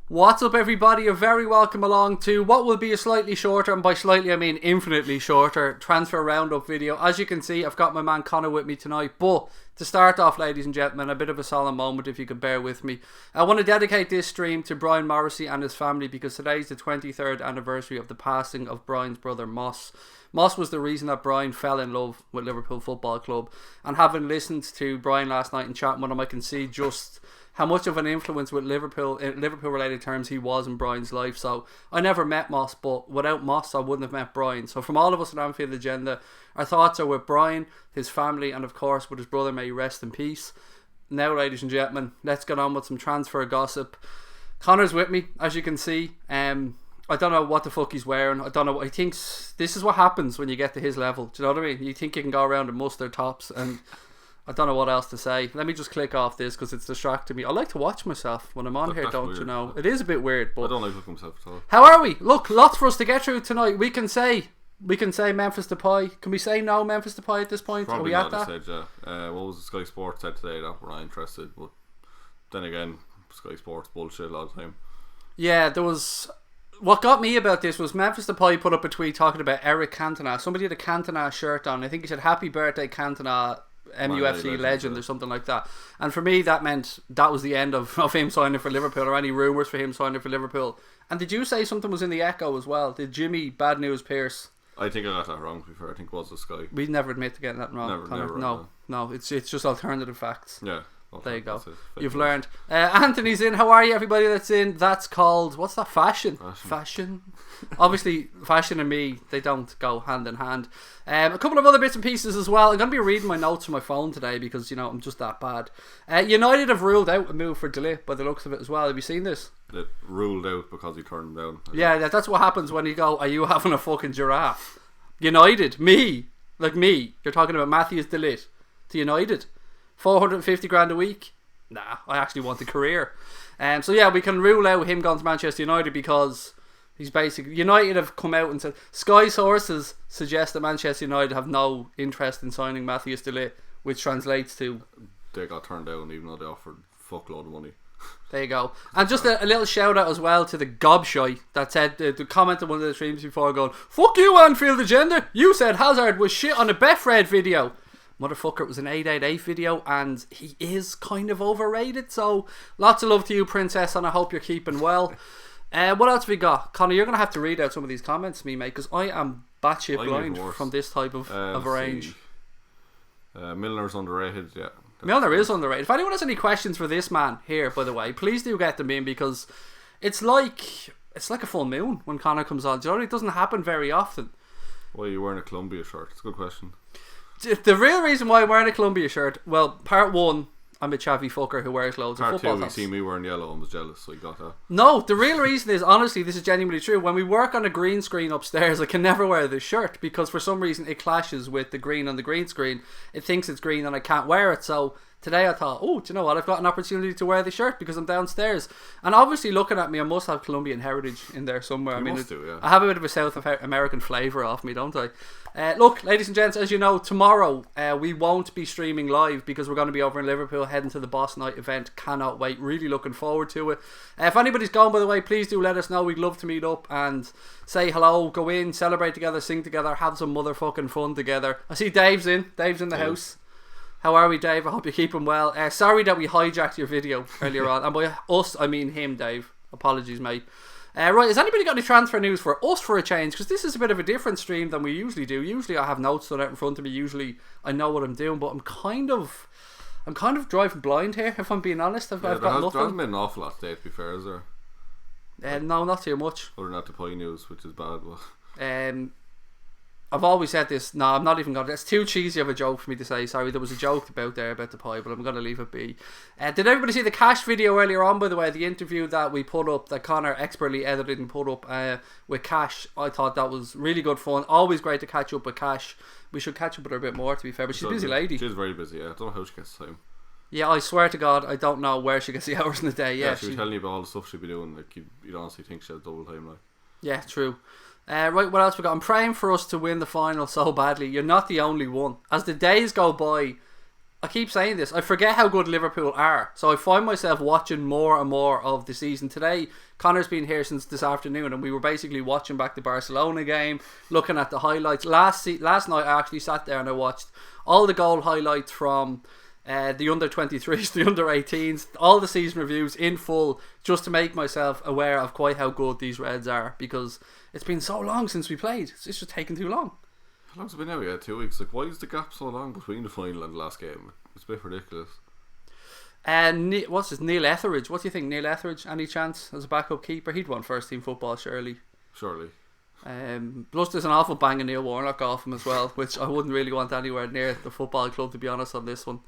What's up, everybody? You're very welcome along to what will be a slightly shorter, and by slightly I mean infinitely shorter, transfer roundup video. As you can see, I've got my man Connor with me tonight, but to start off, ladies and gentlemen, a bit of a solemn moment if you could bear with me. I want to dedicate this stream to Brian Morrissey and his family because today's the 23rd anniversary of the passing of Brian's brother Moss. Moss was the reason that Brian fell in love with Liverpool Football Club, and having listened to Brian last night and chatting with him, I can see just how much of an influence with Liverpool, in Liverpool related terms, he was in Brian's life. So I never met Moss, but without Moss I wouldn't have met Brian. So from all of us at Anfield Agenda, our thoughts are with Brian, his family, and of course with his brother. May he rest in peace. Now, ladies and gentlemen, let's get on with some transfer gossip. Connor's with me, as you can see. I don't know what the fuck he's wearing. I don't know what he thinks. This is what happens when you get to his level. Do you know what I mean? You think you can go around in mustard tops, and I don't know what else to say. Let me just click off this because it's distracting me. I like to watch myself when I'm on here, don't weird. You know? It is a bit weird, but I don't like looking at myself at all. How are we? Look, lots for us to get through tonight. We can say Memphis Depay. Can we say no Memphis Depay at this point? Probably are we not at at that? this stage, yeah. What was the Sky Sports said today that we're not interested, but then again, Sky Sports bullshit a lot of the time. Yeah, there was. What got me about this was Memphis Depay put up a tweet talking about Eric Cantona. Somebody had a Cantona shirt on. I think he said "Happy Birthday Cantona, MUFC legend" or something like that. And for me, that meant that was the end of him signing for Liverpool, or any rumours for him signing for Liverpool. And did you say something was in the echo as well? Did Jimmy Bad News Pierce? I think I got that wrong before. I think it was the Sky. We never admit to getting that wrong. Never, no, it's just alternative facts. Yeah. There you go. You've learned. Anthony's in. How are you, everybody that's in? That's called, what's that? Fashion. Obviously, fashion and me, they don't go hand in hand. A couple of other bits and pieces as well. I'm going to be reading my notes from my phone today because, you know, I'm just that bad. United have ruled out a move for De Ligt by the looks of it as well. Have you seen this? It ruled out because he turned them down. Yeah, that's what happens when you go, are you having a fucking giraffe? United, me, you're talking about Matthews De Ligt to United. 450 grand a week? Nah, I actually want a career. So yeah, we can rule out him going to Manchester United because he's basically... United have come out and said... Sky sources suggest that Manchester United have no interest in signing Matthews De Ligt, which translates to... They got turned down even though they offered a fuckload of money. There you go. And just a little shout out as well to the gobshite that said, the comment on one of the streams before going, "Fuck you, Anfield Agenda, you said Hazard was shit on a Betfred video." Motherfucker, it was an 888 video and he is kind of overrated. So lots of love to you, Princess, and I hope you're keeping well. What else have we got? Connor, you're going to have to read out some of these comments to me, mate, because I am batshit blind from this type of range. Milner's underrated, yeah. Milner is underrated. If anyone has any questions for this man here, by the way, please do get them in, because it's like a full moon when Connor comes on. Do you know, it doesn't happen very often. Why are you wearing a Columbia shirt? It's a good question. The real reason why I'm wearing a Columbia shirt, well, part one, I'm a chavvy fucker who wears loads of football hats. Part two, you see me wearing yellow and was jealous, so you got that. No, the real reason is, honestly, this is genuinely true. When we work on a green screen upstairs, I can never wear this shirt because for some reason it clashes with the green on the green screen. It thinks it's green and I can't wear it, so today I thought, oh, do you know what? I've got an opportunity to wear the shirt because I'm downstairs. And obviously, looking at me, I must have Colombian heritage in there somewhere. Yeah. I have a bit of a South American flavour off me, don't I? Look, ladies and gents, as you know, tomorrow we won't be streaming live because we're going to be over in Liverpool heading to the Boss Night event. Cannot wait. Really looking forward to it. If anybody's gone, by the way, please do let us know. We'd love to meet up and say hello, go in, celebrate together, sing together, have some motherfucking fun together. I see Dave's in the house. How are we, Dave? I hope you're keeping well. Sorry that we hijacked your video earlier on. And by us, I mean him, Dave. Apologies, mate. Right, has anybody got any transfer news for us for a change? Because this is a bit of a different stream than we usually do. Usually I have notes done out in front of me. Usually I know what I'm doing. But I'm kind of driving blind here, if I'm being honest. I've got nothing. There hasn't been an awful lot today, to be fair, is there? No, not too much. Other than that, the Pie news, which is bad. But I've always said this. No, I'm not even going to. It's too cheesy of a joke for me to say. Sorry, there was a joke about the pie, but I'm going to leave it be. Did everybody see the Cash video earlier on, by the way? The interview that we put up, that Connor expertly edited and put up with Cash. I thought that was really good fun. Always great to catch up with Cash. We should catch up with her a bit more, to be fair. But she's a busy lady. She's very busy, yeah. I don't know how she gets time. Yeah, I swear to God, I don't know where she gets the hours in the day. Yeah, she was telling you about all the stuff she'd be doing. Like, you'd honestly think she has double time, like. Yeah, true. Right, what else we got? I'm praying for us to win the final so badly. You're not the only one. As the days go by, I keep saying this, I forget how good Liverpool are. So I find myself watching more and more of the season. Today, Connor's been here since this afternoon, and we were basically watching back the Barcelona game, looking at the highlights. Last night I actually sat there and I watched all the goal highlights from the under-23s, the under-18s, all the season reviews in full, just to make myself aware of quite how good these Reds are, because it's been so long since we played. It's just taken too long. How long's it been now? Yeah, 2 weeks. Like, why is the gap so long between the final and the last game? It's a bit ridiculous. What's his Neil Etheridge? What do you think, Neil Etheridge? Any chance as a backup keeper? He'd won first team football, surely. Plus, there's an awful bang of Neil Warnock off him as well, which I wouldn't really want anywhere near the football club, to be honest, on this one.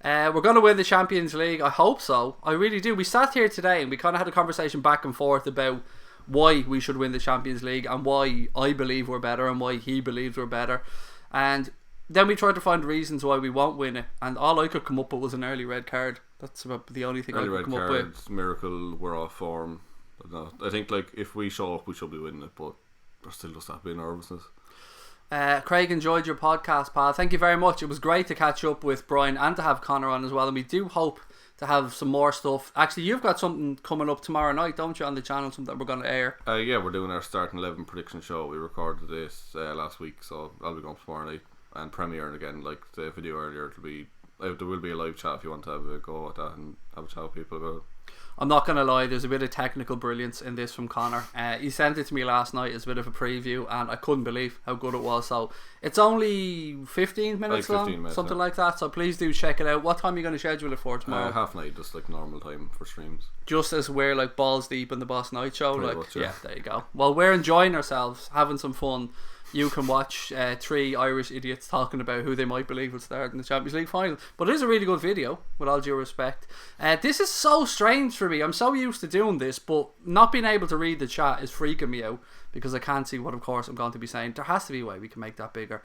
We're going to win the Champions League. I hope so. I really do. We sat here today and we kind of had a conversation back and forth about why we should win the Champions League and why I believe we're better and why he believes we're better. And then we tried to find reasons why we won't win it, and all I could come up with was an early red card. That's about the only thing I could come up with. Miracle, we're off form. I think like if we show up, we should be winning it, but there's still just that bit of nervousness. Craig, enjoyed your podcast, pal. Thank you very much. It was great to catch up with Brian and to have Connor on as well, and we do hope to have some more stuff. Actually, you've got something coming up tomorrow night, don't you, on the channel, something that we're going to air? Yeah, we're doing our starting 11 prediction show. We recorded this last week, so I'll be going tomorrow night and premiering again like the video earlier. There will be a live chat if you want to have a go at that and have a chat with people about it. I'm not going to lie, there's a bit of technical brilliance in this from Connor. He sent it to me last night as a bit of a preview, and I couldn't believe how good it was. So it's only 15 minutes like 15 long, minutes, something like that. So please do check it out. What time are you going to schedule it for tomorrow? Half night, just like normal time for streams. Just as we're like balls deep in the Boss Night Show. Pretty Like, much, yeah. There you go. Well, we're enjoying ourselves, having some fun. You can watch three Irish idiots talking about who they might believe will start in the Champions League final. But it is a really good video, with all due respect. This is so strange for me. I'm so used to doing this, but not being able to read the chat is freaking me out, because I can't see what, of course, I'm going to be saying. There has to be a way we can make that bigger.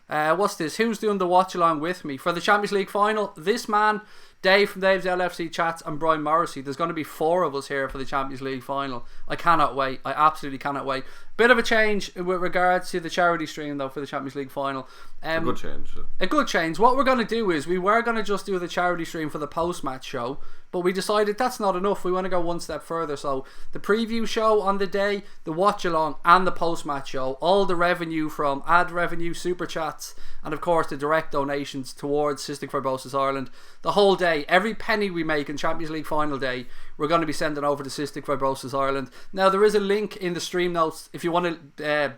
What's this? Who's doing the watch along with me for the Champions League final? This man, Dave from Dave's LFC Chats, and Brian Morrissey. There's going to be 4 of us here for the Champions League final. I cannot wait. I absolutely cannot wait. Bit of a change with regards to the charity stream though for the Champions League final. A good change. A good change. What we're going to do is we were going to just do the charity stream for the post-match show, but we decided that's not enough. We want to go one step further. So the preview show on the day, the watch along, and the post-match show, all the revenue from ad revenue, super chats, and of course the direct donations towards Cystic Fibrosis Ireland, the whole day, every penny we make in Champions League final day, we're going to be sending over to Cystic Fibrosis Ireland. Now there is a link in the stream notes if you want to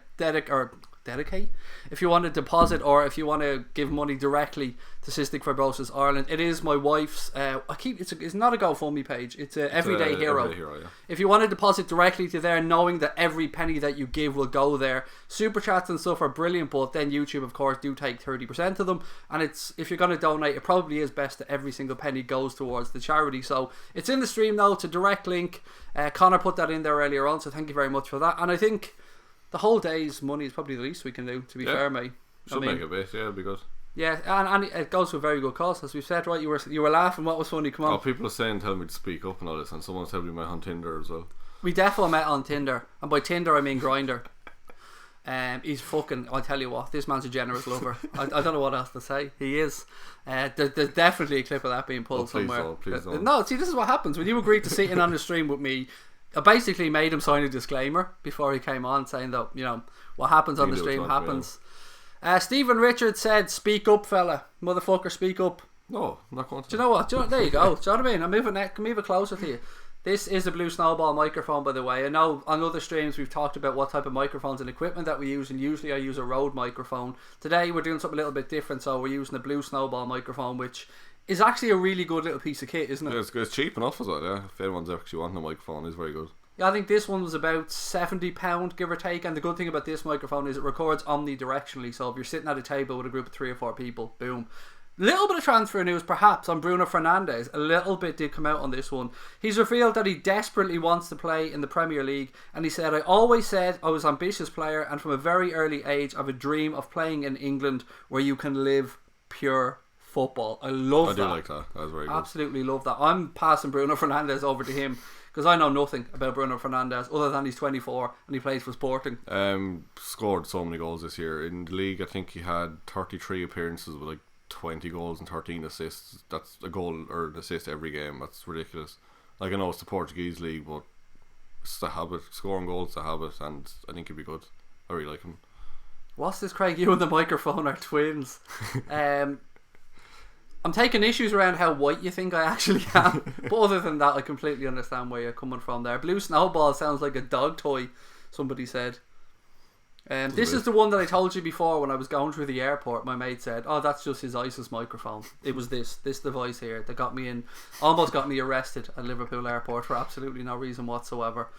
dedicate, if you want to deposit, or if you want to give money directly to Cystic Fibrosis Ireland. It is my wife's it's not a GoFundMe page, it's a Everyday Hero. Everyday Hero, yeah. If you want to deposit directly to there, knowing that every penny that you give will go there. Super chats and stuff are brilliant, but then YouTube of course do take 30% of them, and it's, if you're going to donate, it probably is best that every single penny goes towards the charity. So it's in the stream notes, a direct link. Connor put that in there earlier on, so thank you very much for that. And I think the whole day's money is probably the least we can do, to be fair, mate. Should make a bit, yeah, it'll be good. Yeah, and it goes to a very good cause, as we've said, right? You were laughing. What was funny? Come on. Oh, people are saying, telling me to speak up and all this, and someone's telling me met on Tinder as well. We definitely met on Tinder, and by Tinder I mean Grindr. He's fucking, I'll tell you what, this man's a generous lover. I don't know what else to say. He is. There's definitely a clip of that being pulled somewhere. Please don't. No, see, this is what happens when you agreed to sit in on the stream with me. I basically made him sign a disclaimer before he came on, saying that, you know, what happens on the stream happens. Stephen Richards said, "Speak up, fella, motherfucker, speak up." No, I'm not going to. Do you know what? There you go. Do you know what I mean? I'm moving it closer to you. This is a Blue Snowball microphone, by the way. I know on other streams we've talked about what type of microphones and equipment that we use, and usually I use a Rode microphone. Today we're doing something a little bit different, so we're using a Blue Snowball microphone, which is actually a really good little piece of kit, isn't it? Yeah, it's cheap enough as well, yeah. If anyone's actually wanting a microphone, it's very good. Yeah, I think this one was about £70, give or take, and the good thing about this microphone is it records omnidirectionally, so if you're sitting at a table with a group of 3 or 4 people, boom. Little bit of transfer news perhaps on Bruno Fernandes. A little bit did come out on this one. He's revealed that he desperately wants to play in the Premier League, and he said, "I always said I was an ambitious player, and from a very early age I have a dream of playing in England where you can live pure football." I love that. I do like that. That was very good. Absolutely love that. I'm passing Bruno Fernandes over to him, because I know nothing about Bruno Fernandes other than he's 24 and he plays for Sporting. Scored so many goals this year in the league. I think he had 33 appearances with like 20 goals and 13 assists. That's a goal or an assist every game. That's ridiculous. Like, I know it's the Portuguese league, but it's a habit. Scoring goals is a habit, and I think he'd be good. I really like him. What's this, Craig? You and the microphone are twins. I'm taking issues around how white you think I actually am. But other than that, I completely understand where you're coming from there. Blue Snowball sounds like a dog toy, somebody said. This is the one that I told you before when I was going through the airport. My mate said, "Oh, that's just his ISIS microphone." It was this device here that got me in, almost got me arrested at Liverpool airport for absolutely no reason whatsoever.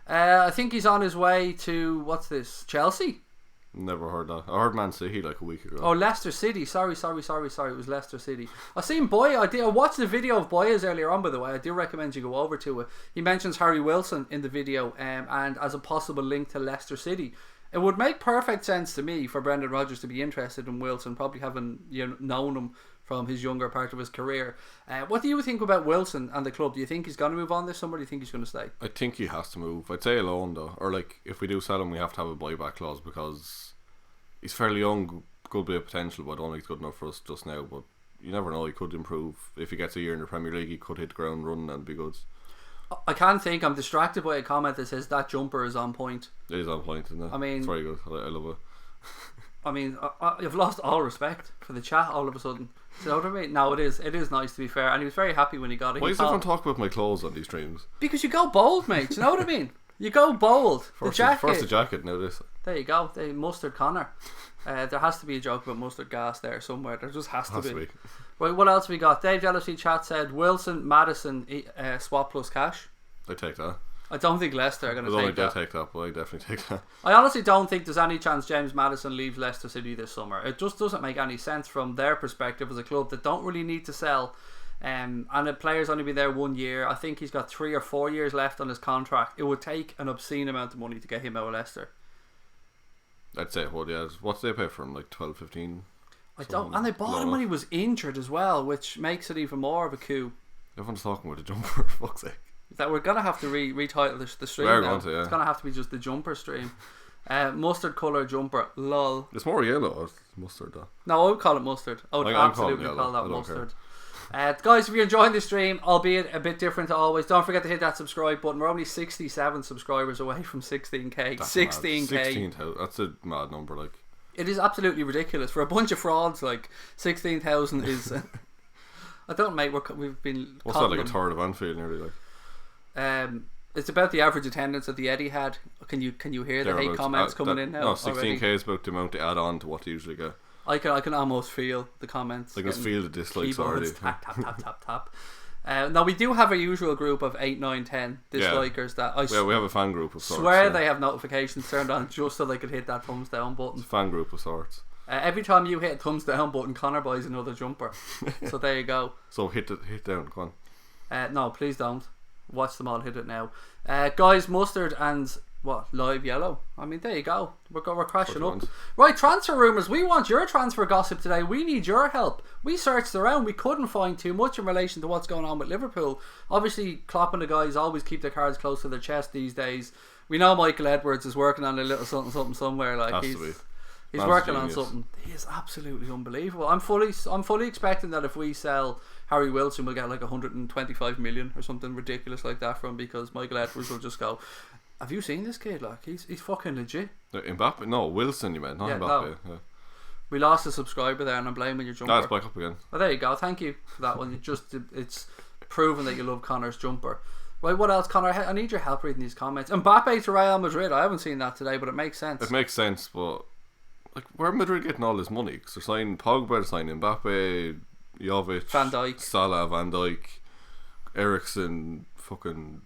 I think he's on his way to, what's this, Chelsea? Never heard that. I heard Man City like a week ago. Oh, Leicester City. Sorry. It was Leicester City. I seen Boya. I watched the video of Boya's earlier on, by the way. I do recommend you go over to it. He mentions Harry Wilson in the video, and as a possible link to Leicester City. It would make perfect sense to me for Brendan Rodgers to be interested in Wilson, probably having known him from his younger part of his career. What do you think about Wilson and the club? Do you think he's going to move on this summer? Or do you think he's going to stay? I think he has to move. I'd say a loan though, or like if we do sell him, we have to have a buyback clause because he's fairly young, good bit of potential, but I don't think he's good enough for us just now. But you never know; he could improve. If he gets a year in the Premier League, he could hit the ground running and be good. I can't think. I'm distracted by a comment that says that jumper is on point. It is on point, isn't it? I mean, it's very good. I love it. I mean, I've lost all respect for the chat all of a sudden. You know what I mean? No, it is nice, to be fair, and he was very happy when he got it. Why does everyone talk about my clothes on these streams? Because you go bold, mate. Do you know what I mean? You go bold. First the jacket, now this. There you go. The Mustard Connor. There has to be a joke about mustard gas there somewhere. There just has to be. Right, what else we got? Dave LFC chat said Wilson, Maddison, swap plus cash. I take that. I don't think Leicester are going to take that. I take that, but I definitely take that. I honestly don't think there's any chance James Maddison leaves Leicester City this summer. It just doesn't make any sense from their perspective as a club that don't really need to sell. And the player's only been there 1 year. I think he's got 3 or 4 years left on his contract. It would take an obscene amount of money to get him out of Leicester. I'd say it would, yeah. What do they pay for him? Like 12, 15? I don't. And they bought him when he was injured as well, which makes it even more of a coup. Everyone's talking about the jumper, for fuck's sake. That we're going to have to retitle the stream now. It's going to have to be just the jumper stream. Mustard colour jumper, lol. It's more yellow. It's mustard though. No, I would call it mustard. I would absolutely call that mustard. Guys, if you're enjoying the stream, albeit a bit different to always, don't forget to hit that subscribe button. We're only 67 subscribers away from 16k. That's 16k. 16,000. That's a mad number. Like, it is absolutely ridiculous for a bunch of frauds. Like 16,000 is. I don't, mate. We've been. What's that, like a third of Anfield nearly? Like. It's about the average attendance that the Etihad. Can you hear the hate comments coming in now? No, 16k is about the amount they add on to what they usually get. I can almost feel the comments. I can feel the dislikes already. Tap. Now we do have a usual group of 8, 9, 10 dislikers that we have a fan group of sorts. Swear they have notifications turned on just so they could hit that thumbs down button. It's a fan group of sorts. Every time you hit a thumbs down button, Connor buys another jumper. So there you go. So hit down, go on. No, please don't. Watch them all hit it now. Guys, mustard and what? Live yellow. I mean, there you go. We're crashing up. Right, transfer rumours. We want your transfer gossip today. We need your help. We searched around. We couldn't find too much in relation to what's going on with Liverpool. Obviously, Klopp and the guys always keep their cards close to their chest these days. We know Michael Edwards is working on a little something somewhere. Like he's working on something. He is absolutely unbelievable. I'm fully expecting that if we sell Harry Wilson, we'll get like 125 million or something ridiculous like that from him, because Michael Edwards will just go, have you seen this kid? Like he's fucking legit. Mbappe? No, Wilson you meant, not Mbappe. No. Yeah. We lost a subscriber there and I'm blaming your jumper. No, it's back up again. Oh, there you go. Thank you for that one. It's proven that you love Connor's jumper. Right, what else, Connor? I need your help reading these comments. Mbappe to Real Madrid. I haven't seen that today, but it makes sense. It makes sense, but like, where are Madrid getting all this money? Because they're signing Pogba, they're signing Mbappe, Jovic, Van Dijk, Salah, Van Dijk, Eriksen, fucking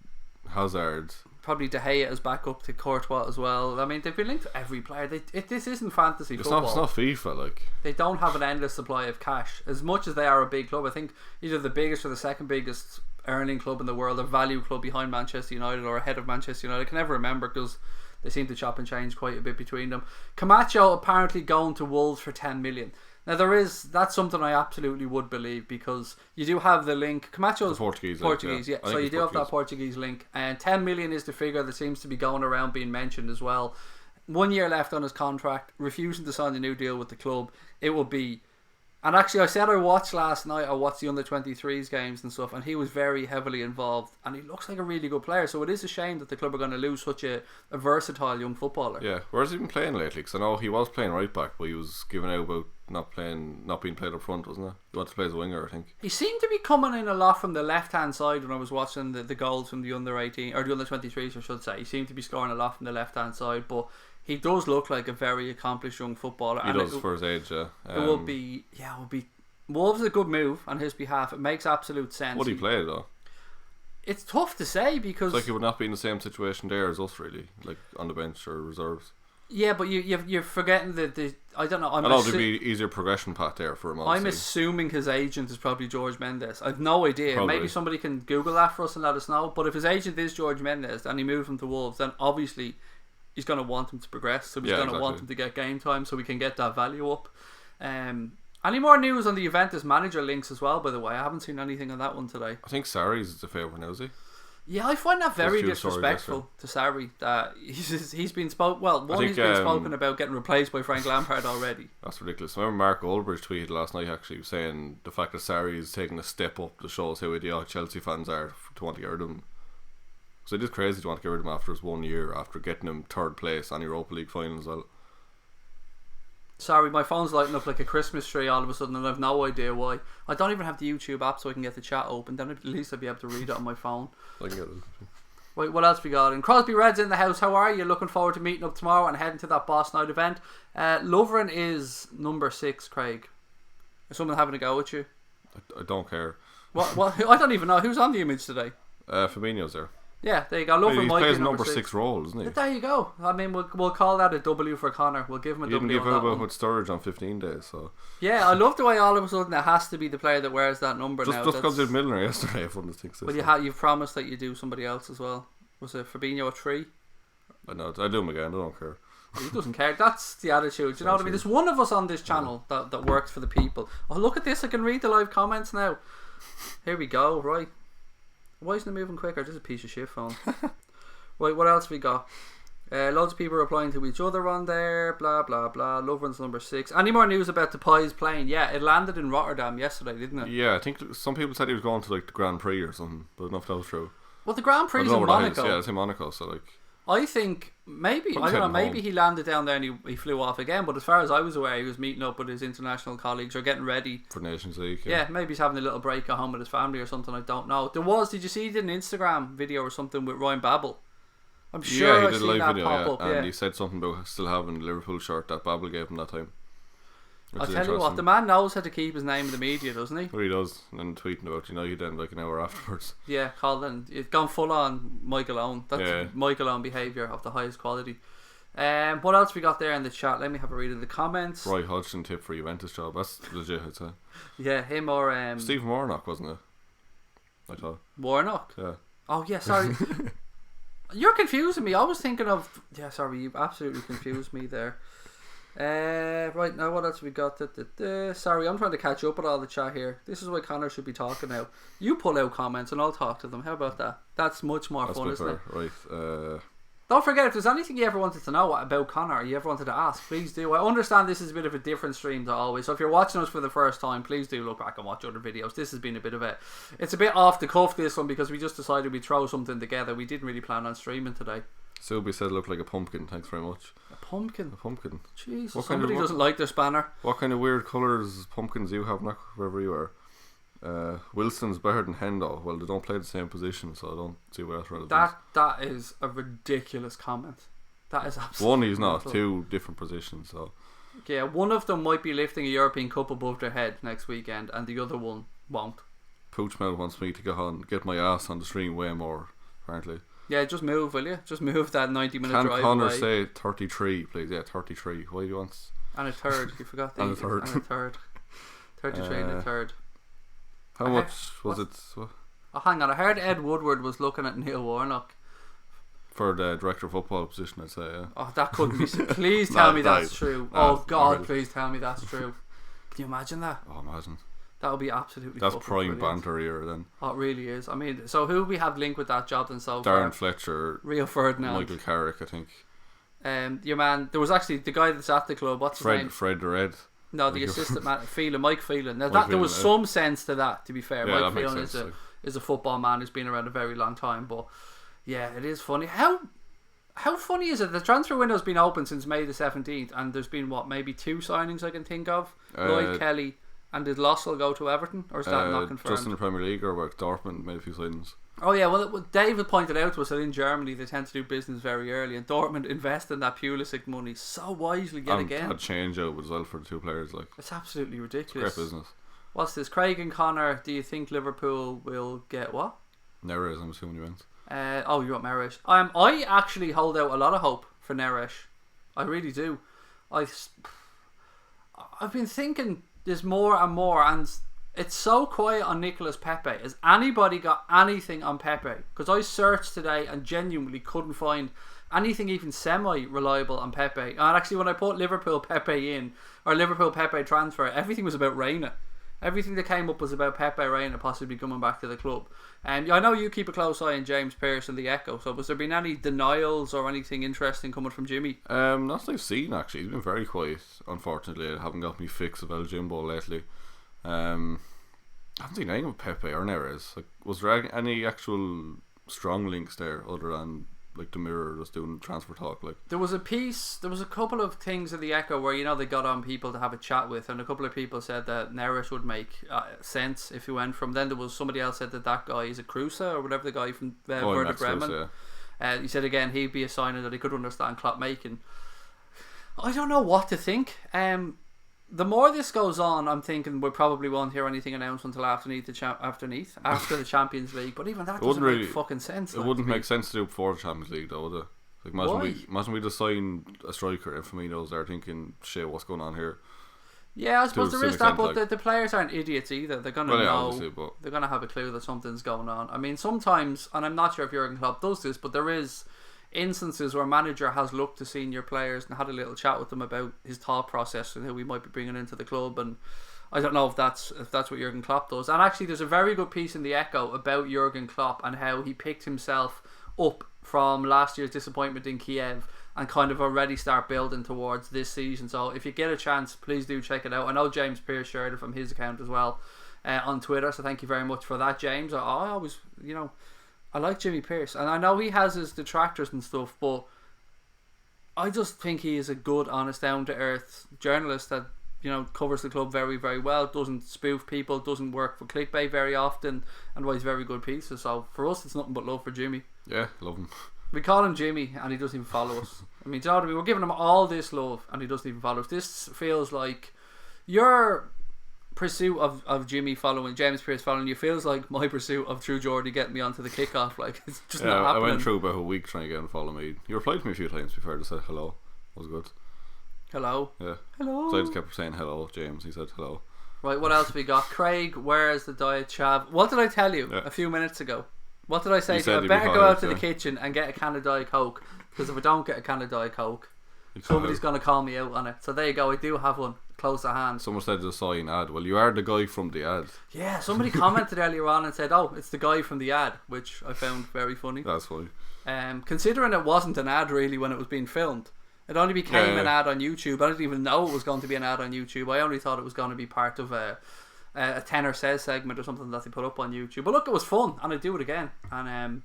Hazard. Probably De Gea is back up to Courtois as well. I mean, they've been linked to every player. This isn't fantasy football. It's not FIFA. Like, they don't have an endless supply of cash. As much as they are a big club, I think either the biggest or the second biggest earning club in the world, a value club behind Manchester United or ahead of Manchester United. I can never remember because they seem to chop and change quite a bit between them. Camacho apparently going to Wolves for 10 million. Now that's something I absolutely would believe, because you do have the link. Camacho's Portuguese, yeah. So you do have that Portuguese link, and 10 million is the figure that seems to be going around being mentioned as well. 1 year left on his contract, refusing to sign a new deal with the club. It will be And actually, I said I watched last night. I watched the under-23s games and stuff, and he was very heavily involved. And he looks like a really good player. So it is a shame that the club are going to lose such a versatile young footballer. Yeah, where's he been playing lately? Because I know he was playing right back, but he was given out about not being played up front, wasn't it? He wanted to play as a winger, I think. He seemed to be coming in a lot from the left-hand side when I was watching the goals from the under-18 or the under-23s, I should say. He seemed to be scoring a lot from the left-hand side, but he does look like a very accomplished young footballer. He does for his age, yeah. It would be Wolves a good move on his behalf. It makes absolute sense. Would he play though? It's tough to say because it's like he would not be in the same situation there as us, really, like on the bench or reserves. Yeah, but you're forgetting the I don't know. I know there'd be easier progression path there for him. I'm assuming his agent is probably George Mendes. I've no idea. Probably. Maybe somebody can Google that for us and let us know. But if his agent is George Mendes and he moved him to Wolves, then obviously he's going to want him to progress. So he's going to want him to get game time so we can get that value up. Any more news on the Juventus manager links as well? By the way, I haven't seen anything on that one today. I think Sarri's is the favourite now, is he? Yeah, I find that very disrespectful to Sarri. He's been spoken about getting replaced by Frank Lampard already. That's ridiculous. I remember Mark Goldbridge tweeted last night actually saying the fact that Sarri is taking a step up to shows how idiotic Chelsea fans are to want to get rid of him. So it is crazy to want to get rid of him after his 1 year, after getting him third place on Europa League final as well. Sorry, my phone's lighting up like a Christmas tree all of a sudden and I've no idea why. I don't even have the YouTube app so I can get the chat open. Then at least I'll be able to read it on my phone. I can get it. Right, what else we got? And Crosby Red's in the house. How are you? Looking forward to meeting up tomorrow and heading to that Boss Night event. Lovren is number 6, Craig. Is someone having a go with you? I don't care. What? I don't even know. Who's on the image today? Fabinho's there. Yeah, there you go. Lovren he plays number 6 six role, doesn't he? There you go. I mean, we'll call that a W for Connor. We'll give him a W. He didn't give out with Sturridge on 15 days, so. Yeah, I love the way all of a sudden it has to be the player that wears that number now. Just because it's Milner yesterday, everyone thinks this. Well, you've promised that you do somebody else as well. Was it Fabinho a 3? I know. I do him again. I don't care. He doesn't care. That's the attitude. You know what I mean? There's one of us on this channel that works for the people. Oh, look at this. I can read the live comments now. Here we go. Right. Why isn't it moving quicker? This is a piece of shit phone. Right, what else we got? Loads of people replying to each other on there. Blah, blah, blah. Lovren's number 6. Any more news about the Pies plane? Yeah, it landed in Rotterdam yesterday, didn't it? Yeah, I think some people said he was going to like the Grand Prix or something, but I don't know if that was true. Well, the Grand Prix is in Monaco. Yeah, it's in Monaco, so like. I think maybe, I don't know, maybe he landed down there and he flew off again, but as far as I was aware, he was meeting up with his international colleagues or getting ready for Nations League. Yeah, maybe he's having a little break at home with his family or something, I don't know. Did you see he did an Instagram video or something with Ryan Babel? I'm sure he did a live video, pop up, and he said something about still having the Liverpool shirt that Babel gave him that time. I'll tell you what, the man knows how to keep his name in the media, doesn't he? Well, he does, and then tweeting about you then like an hour afterwards. Yeah, Colin, it's gone full on Michael Owen. That's Michael Owen behaviour of the highest quality. What else we got there in the chat? Let me have a read of the comments. Roy Hodgson tip for Juventus job. That's legit, I'd say. Yeah, him or Stephen Warnock, wasn't it? I thought Warnock. Yeah. Oh yeah, sorry. You're confusing me. I was thinking of sorry, you absolutely confused me there. Right now, what else we got? Sorry, I'm trying to catch up with all the chat here. This is why Connor should be talking now. You pull out comments and I'll talk to them. How about that? That's much more fun, isn't it? Right. Don't forget, if there's anything you ever wanted to know about Connor or you ever wanted to ask, please do. I understand this is a bit of a different stream to always, so if you're watching us for the first time, please do look back and watch other videos. This has been a bit of it's a bit off the cuff, this one, because we just decided we'd throw something together. We didn't really plan on streaming today. Sylvie said it looked like a pumpkin. Thanks very much. A pumpkin? A pumpkin. Jeez, somebody doesn't like their spanner. What kind of weird colours pumpkins you have, Nick, wherever you are? Wilson's better than Hendo. Well, they don't play the same position, so I don't see where that's relevant. That is a ridiculous comment. That is absolutely one. He's not two different positions. So yeah, one of them might be lifting a European Cup above their head next weekend, and the other one won't. Poochmouth wants me to get my ass on the stream way more. Apparently. Yeah, just move, will you? Just move that 90-minute drive away. Can Connor say 33, please? Yeah, 33. What do you want? And a third. You forgot the and a third. And a third. 33 and a third. How much was it? Oh, hang on. I heard Ed Woodward was looking at Neil Warnock for the director of football position, I'd say. Yeah. Oh, that couldn't be. Please tell me that's true. Oh God, please tell me that's true. Can you imagine that? Oh, imagine. That would be absolutely. That's prime banter here then. Oh, it really is. I mean, so who we have linked with that job then so far? Darren Fletcher, Rio Ferdinand, Michael Carrick, I think. Your man. There was actually the guy that's at the club. What's his name? Fred the Red. No, the assistant man, Mike Phelan. Now, Mike there was Phelan, some sense to that, to be fair. Yeah, Mike that makes Phelan sense, is a football man who's been around a very long time. But yeah, it is funny. How funny is it? The transfer window's been open since May the 17th, and there's been, maybe 2 signings I can think of? Lloyd Kelly, and did Lossell go to Everton? Or is that not confirmed? Just in the Premier League, or where Dortmund made a few signings. Oh yeah, well David pointed out to us that in Germany they tend to do business very early, and Dortmund invest in that Pulisic money so wisely yet again. That change out as well for the 2 players, like it's absolutely ridiculous. It's great business. What's this? Craig and Connor, do you think Liverpool will get what? Neres, I'm assuming you went. You want Neres? I actually hold out a lot of hope for Neres. I really do. I've been thinking there's more and more, and it's so quiet on Nicolas Pepe. Has anybody got anything on Pepe? Because I searched today and genuinely couldn't find anything even semi-reliable on Pepe. And actually, when I put Liverpool Pepe in, or Liverpool Pepe transfer, everything was about Reina. Everything that came up was about Pepe Reina possibly coming back to the club. And I know you keep a close eye on James Pearce and the Echo. So has there been any denials or anything interesting coming from Jimmy? Not that I've seen, actually. He's been very quiet, unfortunately. I haven't got me fix of El Jimbo lately. I haven't seen anything of Pepe or Neres. Like, was there any actual strong links there other than like the Mirror just doing transfer talk? Like, there was a couple of things in the Echo where they got on people to have a chat with, and a couple of people said that Neres would make sense if he went from. Then there was somebody else said that guy is a Cruza or whatever, the guy from Werder Bremen. He said again he'd be a signing that he could understand Klopp making. I don't know what to think. The more this goes on, I'm thinking we probably won't hear anything announced until after the Champions League. But even that doesn't make fucking sense. It wouldn't make sense to do before the Champions League, though, would it? Like, imagine we just signed a striker and Firmino's there thinking, shit, what's going on here? Yeah, I suppose there is that, but the players aren't idiots either. They're going to know. They're going to have a clue that something's going on. I mean, sometimes, and I'm not sure if Jurgen Klopp does this, but there is instances where manager has looked to senior players and had a little chat with them about his thought process and who we might be bringing into the club. And I don't know if that's what Jurgen Klopp does. And actually, there's a very good piece in the Echo about Jurgen Klopp and how he picked himself up from last year's disappointment in Kiev and kind of already start building towards this season. So if you get a chance, please do check it out. I know James Pearce shared it from his account as well on Twitter, so thank you very much for that, James. I always, I like Jimmy Pearce, and I know he has his detractors and stuff, but I just think he is a good, honest, down-to-earth journalist that covers the club very, very well, doesn't spoof people, doesn't work for clickbait very often, and writes very good pieces. So for us, it's nothing but love for Jimmy. Yeah, love him. We call him Jimmy, and he doesn't even follow us. I mean, do you know what I mean? We're giving him all this love, and he doesn't even follow us. This feels like your pursuit of Jimmy following James Pearce following you feels like my pursuit of True Geordie getting me onto the kickoff. Like, it's just not happening. I went through about a week trying to get him to follow me. He replied to me a few times before to say hello. That was good. Hello. Yeah. Hello. So I just kept saying hello, James. He said hello. Right, what else have we got? Craig, where's the diet chav? What did I tell you a few minutes ago? What did I say to you? I better go out to the kitchen and get a can of Diet Coke, because if I don't get a can of Diet Coke, somebody's going to call me out on it. So there you go, I do have one close at hand. Someone said the sign ad. Well, you are the guy from the ad. Yeah, somebody commented earlier on and said, oh, it's the guy from the ad, which I found very funny. That's funny. Considering it wasn't an ad really when it was being filmed. It only became an ad on YouTube. I didn't even know it was going to be an ad on YouTube. I only thought it was going to be part of a Tenor Says segment or something that they put up on YouTube. But look, it was fun, and I'd do it again. And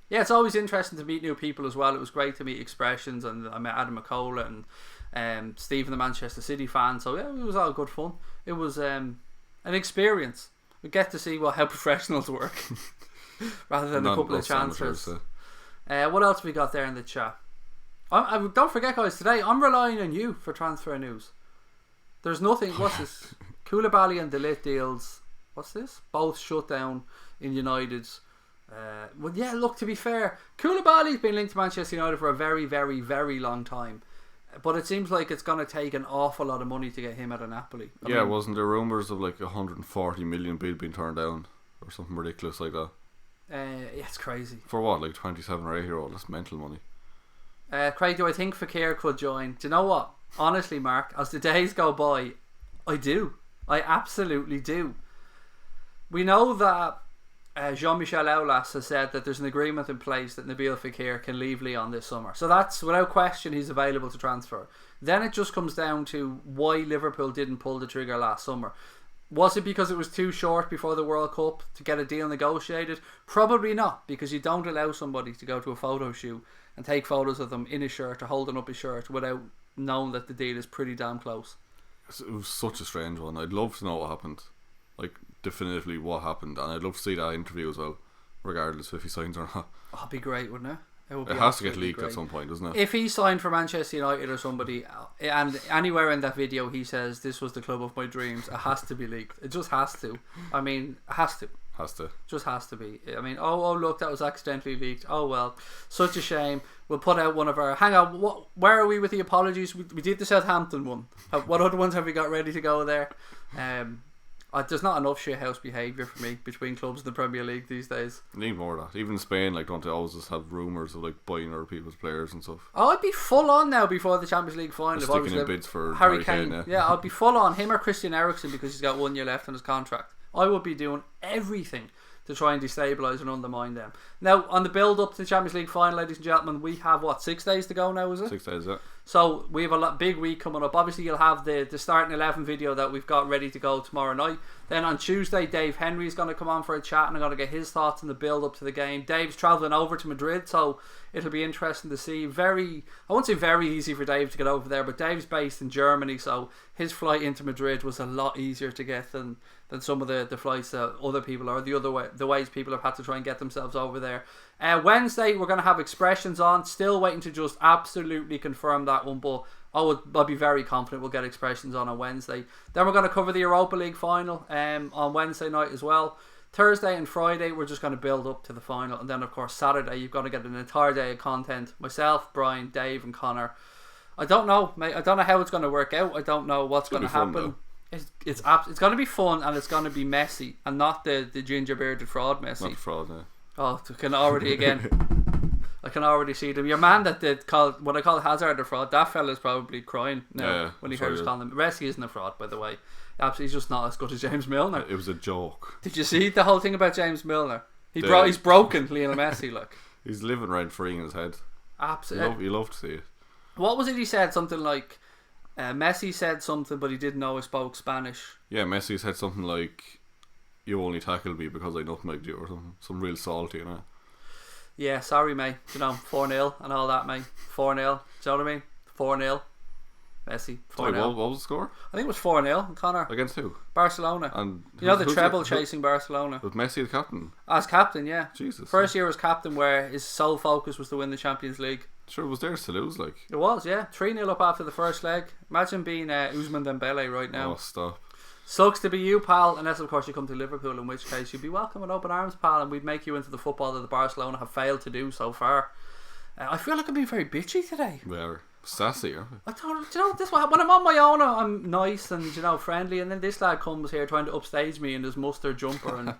yeah, it's always interesting to meet new people as well. It was great to meet Expressions, and I met Adam McCullough and Stephen, the Manchester City fan. So yeah, it was all good fun. It was an experience. We get to see how professionals work rather than a couple of chancers. What else have we got there in the chat? Don't forget, guys, today I'm relying on you for transfer news. There's nothing. What's this? Koulibaly and De Ligt deals. What's this? Both shut down in United's. Well, yeah, look, to be fair, Koulibaly's been linked to Manchester United for a very, very, very long time. But it seems like it's going to take an awful lot of money to get him out of Napoli. I mean, wasn't there rumours of like 140 million bid being turned down or something ridiculous like that? Yeah, it's crazy. For what, like 27 or 8 year old? That's mental money. Craig, do I think Fekir could join? Do you know what? Honestly, Mark, as the days go by, I do. I absolutely do. We know that Jean-Michel Aulas has said that there's an agreement in place that Nabil Fekir can leave Lyon this summer. So that's, without question, he's available to transfer. Then it just comes down to why Liverpool didn't pull the trigger last summer. Was it because it was too short before the World Cup to get a deal negotiated? Probably not, because you don't allow somebody to go to a photo shoot and take photos of them in his shirt or holding up his shirt without knowing that the deal is pretty damn close. It was such a strange one. I'd love to know what happened. Like, definitively what happened. And I'd love to see that interview as well, regardless if he signs or not. Oh, it'd be great, wouldn't it? It has to get leaked at some point, doesn't it? If he signed for Manchester United or somebody, and anywhere in that video he says, this was the club of my dreams, it has to be leaked. It just has to. I mean, it has to. Has to. Just has to be. I mean, oh look, that was accidentally leaked. Oh well, such a shame. We'll put out one of our... Hang on, where are we with the apologies? We did the Southampton one. What other ones have we got ready to go there? There's not enough shithouse behaviour for me between clubs in the Premier League these days. Need more of that. Even in Spain, like, don't they always just have rumours of like buying other people's players and stuff? Oh, I'd be full on now before the Champions League final. Sticking in bids for Harry Kane. Yeah, I'd be full on him or Christian Eriksen because he's got 1 year left on his contract. I would be doing everything to try and destabilise and undermine them. Now, on the build up to the Champions League final, ladies and gentlemen, we have 6 days to go now, is it? 6 days, yeah. So we have a big week coming up. Obviously, you'll have the starting 11 video that we've got ready to go tomorrow night. Then on Tuesday, Dave Henry's going to come on for a chat and I'm going to get his thoughts on the build up to the game. Dave's travelling over to Madrid, so it'll be interesting to see. I won't say very easy for Dave to get over there, but Dave's based in Germany, so his flight into Madrid was a lot easier to get than some of the flights that other people, or the ways people have had to try and get themselves over there. Wednesday we're going to have expressions on. Still waiting to just absolutely confirm that one, but I'll be very confident we'll get expressions on Wednesday. Then we're going to cover the Europa League final on Wednesday night as well. Thursday and Friday we're just going to build up to the final, and then of course Saturday you've got to get an entire day of content. Myself, Brian, Dave and Connor. I don't know, mate. I don't know how it's going to work out. I don't know what's going to happen. It's going to be fun, and it's going to be messy, and not the ginger bearded fraud messy. Not fraud, no. Oh, I can already see them. Your man that did what I call Hazard a fraud, that fella's probably crying now when he heard us calling him. Messi isn't a fraud, by the way. Absolutely, he's just not as good as James Milner. It was a joke. Did you see the whole thing about James Milner? He's broken Lionel Messi. Look, he's living rent free in his head. Absolutely, you love to see it. What was it he said? Something like Messi said something, but he didn't know he spoke Spanish. Yeah, Messi said something like, "You only tackled me because I nutmegged you," or some real salty, you know. Yeah, sorry, mate. 4-0 and all that, mate. 4-0. Do you know what I mean? 4-0. Messi. 4-0. Sorry, what was the score? I think it was 4-0. Connor. Against who? Barcelona. And the treble chasing Barcelona. With Messi as captain? As captain, yeah. Jesus. First year as captain where his sole focus was to win the Champions League. Sure, it was theirs to lose, like. It was, yeah. 3-0 up after the first leg. Imagine being Ousmane Dembele right now. Oh, stop. Sucks to be you, pal, unless of course you come to Liverpool, in which case you'd be welcome with open arms, pal, and we'd make you into the football that the Barcelona have failed to do so far. I feel like I'm being very bitchy today. We're sassy, aren't we? I don't, do you know, this when I'm on my own, I'm nice and friendly, and then this lad comes here trying to upstage me in his mustard jumper, and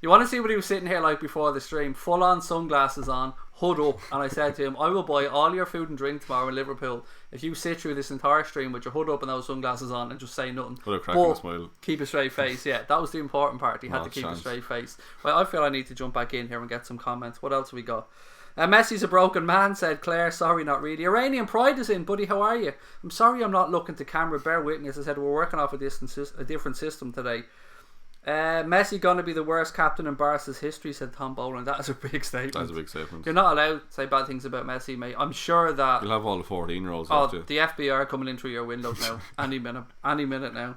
you want to see what he was sitting here like before the stream, full on sunglasses on, hood up, and I said to him, I will buy all your food and drink tomorrow in Liverpool if you sit through this entire stream with your hood up and those sunglasses on and just say nothing. What a cracking smile. Keep a straight face. Yeah, that was the important part. He had to keep a straight face. Well, I feel I need to jump back in here and get some comments. What else have we got? Messi's a broken man, said Claire. Sorry, not really. Iranian Pride is in, buddy. How are you? I'm sorry I'm not looking to camera. Bear with me. As I said, we're working off a different system today. Messi gonna be the worst captain in Barca's history, said Tom Boland. That is a big statement. That's a big statement. You're not allowed to say bad things about Messi, mate. I'm sure that you'll have all the 14-year-olds. The FBI are coming in through your windows now. any minute now.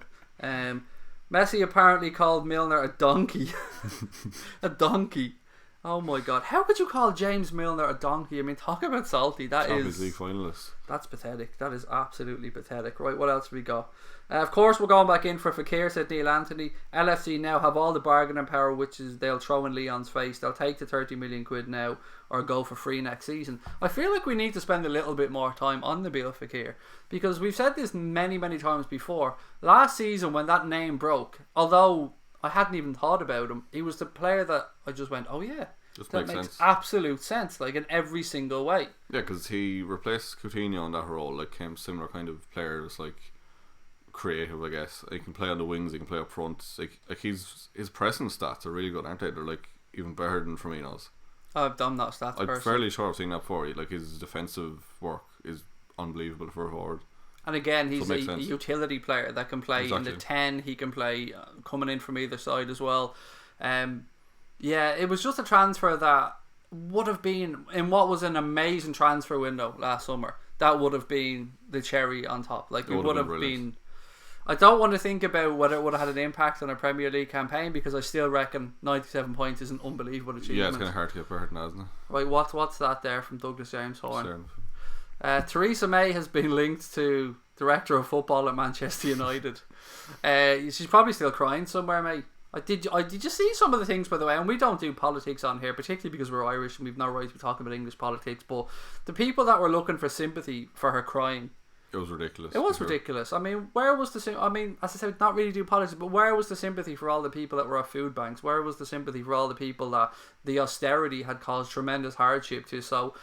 Messi apparently called Milner a donkey. A donkey. Oh my god, how could you call James Milner a donkey? I mean, talk about salty. Champions League finalist. That's pathetic. That is absolutely pathetic. Right, what else have we got? Of course we're going back in for Fekir, said Neil Anthony. LFC now have all the bargaining power, which is they'll throw in Leon's face. They'll take the 30 million quid now or go for free next season. I feel like we need to spend a little bit more time on Nabil Fekir, because we've said this many times before. Last season when that name broke, although I hadn't even thought about him, he was the player that I just went, oh yeah, that makes sense. Absolute sense, like in every single way. Yeah, because he replaced Coutinho in that role, like similar kind of player, just like creative, I guess. He can play on the wings, he can play up front. Like his pressing stats are really good, aren't they? They're like, even better than Firmino's. I'm not a stats I'm person. fairly sure I've seen that before. Like his defensive work is unbelievable for a forward. And again, he's So a utility player that can play in the 10. He can play coming in from either side as well. Yeah, it was just a transfer that would have been, in what was an amazing transfer window last summer, that would have been the cherry on top. Like, it would have been. I don't want to think about whether it would have had an impact on a Premier League campaign, because I still reckon 97 points is an unbelievable achievement. Yeah, it's kind of hard to get better than that, isn't it? Right, what's that there from Douglas James Horn? Theresa May has been linked to director of football at Manchester United. She's probably still crying somewhere, mate. Did you see some of the things, by the way? And we don't do politics on here, particularly because we're Irish and we've no right to be talking about English politics. But the people that were looking for sympathy for her crying, it was ridiculous. It was ridiculous. I mean, where was the? I mean, as I said, not really do politics, but where was the sympathy for all the people that were at food banks? Where was the sympathy for all the people that the austerity had caused tremendous hardship to? So,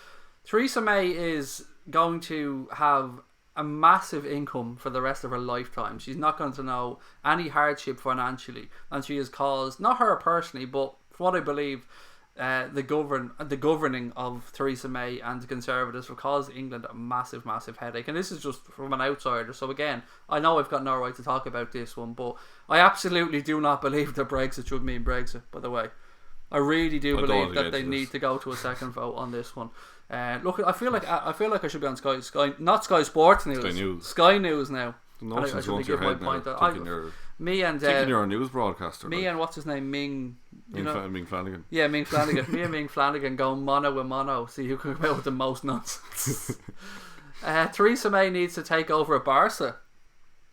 Theresa May is going to have a massive income for the rest of her lifetime. She's not going to know any hardship financially, and she has caused, not her personally, but for what I believe, the governing of Theresa May and the Conservatives have caused England a massive headache. And this is just from an outsider, so again, I know I've got no right to talk about this one, but I absolutely do not believe that Brexit should mean Brexit, by the way. I really do believe that they need to go to a second vote on this one. Look, I feel like I should be on Sky, not Sky Sports News, Sky News now. No, I should give my point. You're a news broadcaster. Me and what's his name, Ming Flanagan. Yeah, Ming Flanagan. Me and Ming Flanagan going mono with mono. See who can come out with the most nonsense. Theresa May needs to take over at Barca.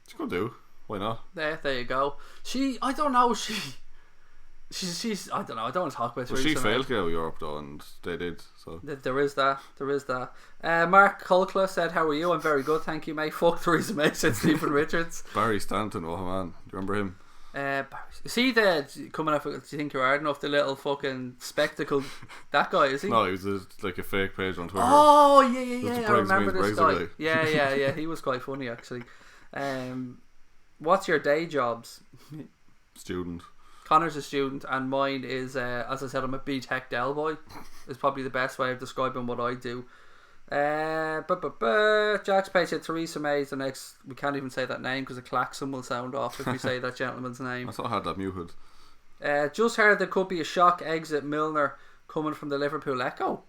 She could do. Why not? There you go. I don't know. She's I don't know. I don't want to talk about Theresa May. She failed to go to Europe though, and they did. So there is that. Mark Culcla said, "How are you? I'm very good, thank you, mate." Fuck Theresa May, said Stephen Richards. Barry Stanton, oh man, do you remember him? See the coming off. Do you think you're hard enough? The little fucking spectacle. That guy, is he? No, he was like a fake page on Twitter. Oh yeah. I remember this guy. Guy. Yeah. He was quite funny actually. What's your day jobs? Student. Connor's a student, and mine is, as I said, I'm a BTEC Dell boy. Is probably the best way of describing what I do. Jack's page said Theresa May is the next. We can't even say that name because a klaxon will sound off if we say that gentleman's name. I thought I had that muted. Just heard there could be a shock exit Milner coming from the Liverpool Echo.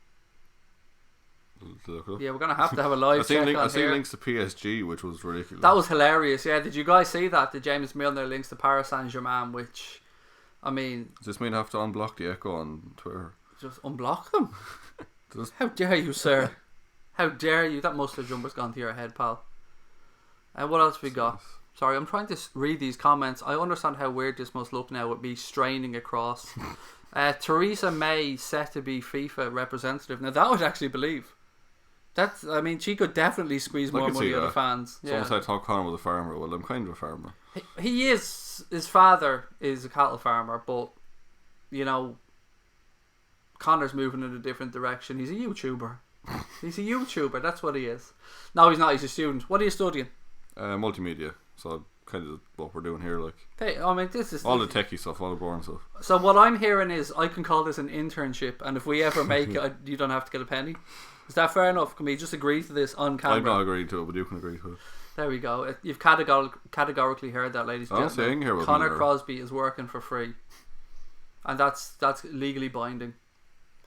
Yeah, we're gonna have to have a live check on here. I seen links to PSG, which was ridiculous. That was hilarious. Yeah, did you guys see that? The James Milner links to Paris Saint-Germain, which, I mean, does this mean I have to unblock the Echo on Twitter? Just unblock them. How dare you, sir? How dare you? That mustard jumper's gone to your head, pal. What else we got? Sorry, I'm trying to read these comments. I understand how weird this must look now with me straining across. Theresa May set to be FIFA representative. Now that I would actually believe. I mean, she could definitely squeeze more money out of fans. Someone said Tom Connor was a farmer. Well, I'm kind of a farmer. He is. His father is a cattle farmer, but you know, Connor's moving in a different direction. He's a YouTuber. He's a YouTuber. That's what he is. No, he's not. He's a student. What are you studying? Multimedia. So kind of what we're doing here. Like, hey, I mean, this is all the techie stuff, all the boring stuff. So what I'm hearing is I can call this an internship, and if we ever make it, you don't have to get a penny. Is that fair enough? Can we just agree to this on camera? I'm not agreeing to it, but you can agree to it. There we go. You've categorically heard that, ladies and gentlemen. Connor Crosby is working for free, and that's legally binding.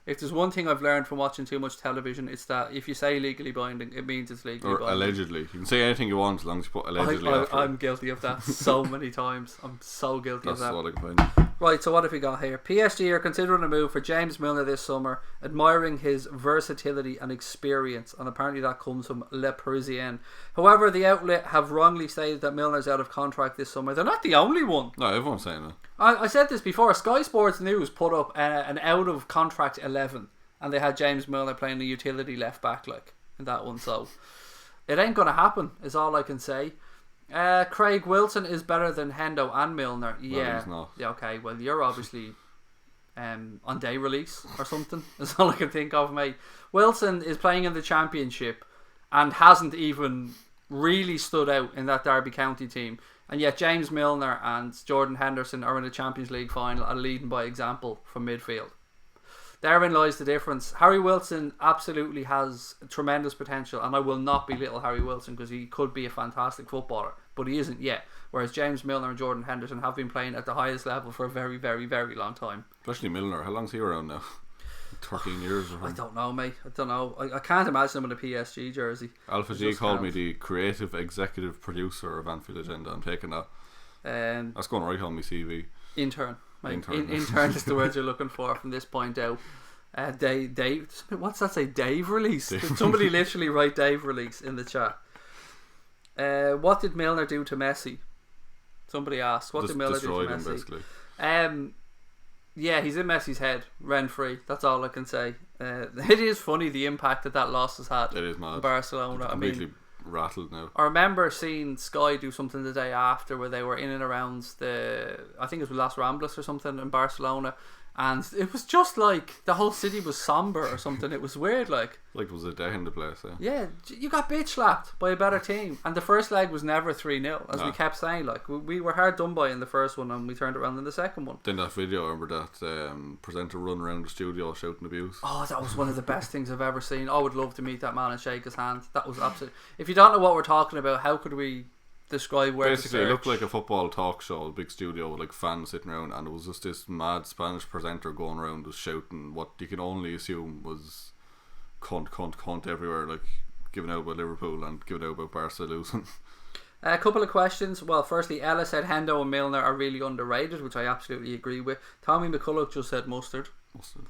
If there's one thing I've learned from watching too much television, it's that if you say legally binding, it means it's legally binding. Allegedly. You can say anything you want as long as you put allegedly after. I'm guilty of that so many times. I'm so guilty of that. That's what I can find. Right, so what have we got here? PSG are considering a move for James Milner this summer, admiring his versatility and experience, and apparently that comes from Le Parisien. However, the outlet have wrongly stated that Milner's out of contract this summer. They're not the only one. No, everyone's saying that. I said this before. Sky Sports News put up an out of contract 11, and they had James Milner playing the utility left back like in that one. So it ain't gonna happen, is all I can say. Craig Wilson is better than Hendo and Milner. Yeah, well, he's not. Yeah, okay. Well, you're obviously on day release or something. That's all I can think of, mate. Wilson is playing in the Championship and hasn't even really stood out in that Derby County team. And yet James Milner and Jordan Henderson are in the Champions League final and leading by example from midfield. Therein lies the difference. Harry Wilson absolutely has tremendous potential, and I will not belittle Harry Wilson because he could be a fantastic footballer, but he isn't yet. Whereas James Milner and Jordan Henderson have been playing at the highest level for a very, very, very long time. Especially Milner. How long's he around now? 13 years or something? I don't know, mate. I don't know. I can't imagine him in a PSG jersey. Alpha G called me the creative executive producer of Anfield Agenda. I'm taking that. That's going right on my CV. Intern. Intern. Intern is the word you're looking for from this point out. Dave, what's that say? Dave release? Did somebody literally write Dave release in the chat? What did Milner do to Messi? Somebody asked. What did Milner do to Messi? Basically. Yeah, he's in Messi's head, rent free. That's all I can say. It is funny the impact that loss has had. It is mad. In Barcelona. It's completely rattled now. I remember seeing Sky do something the day after where they were in and around I think it was Las Ramblas or something in Barcelona, and it was just like the whole city was somber or something. It was weird, like it was a day in the place. Yeah, you got bitch slapped by a better team, and the first leg was never 3-0, as we kept saying. Like we were hard done by in the first one, and we turned around in the second one. Then that video, I remember that presenter run around the studio shouting abuse. Oh, that was one of the best things I've ever seen. I would love to meet that man and shake his hand. That was absolute. If you don't know what we're talking about, how could we describe where basically it looked like a football talk show, a big studio with like fans sitting around, and it was just this mad Spanish presenter going around just shouting what you can only assume was cunt everywhere, like giving out about Liverpool and giving out about Barca losing. A couple of questions. Well, firstly, Ella said Hendo and Milner are really underrated, which I absolutely agree with. Tommy McCulloch just said mustard.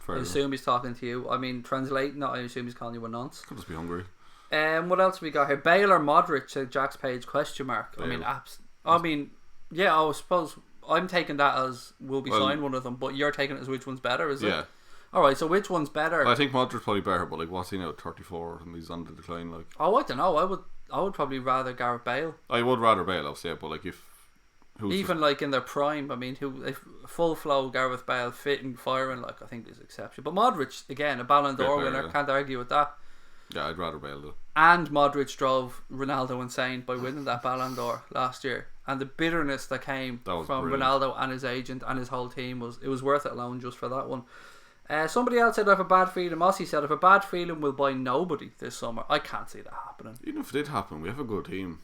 I assume he's talking to you. I mean, translating that, I assume he's calling you a nonce. Could just be hungry. What else have we got here? Bale or Modric? Said Jack's Page question mark. Bale. I mean, yeah. I suppose I'm taking that as we'll be signing one of them, but you're taking it as which one's better, is it? Yeah. All right. So which one's better? I think Modric's probably better, but like, what's he now? 34, and he's on the decline. Like, oh, I don't know. I would probably rather Gareth Bale. I would rather Bale, obviously, but like even like in their prime, I mean, if full flow Gareth Bale, fit and firing, like I think there's exception. But Modric, again, a Ballon d'Or winner, yeah. Can't argue with that. Yeah, I'd rather Bale though. And Modric drove Ronaldo insane by winning that Ballon d'Or last year, and the bitterness that came from brilliant. Ronaldo and his agent and his whole team it was worth it alone just for that one. Somebody else said I have a bad feeling. Mossy said I have a bad feeling we'll buy nobody this summer. I can't see that happening. Even if it did happen, we have a good team.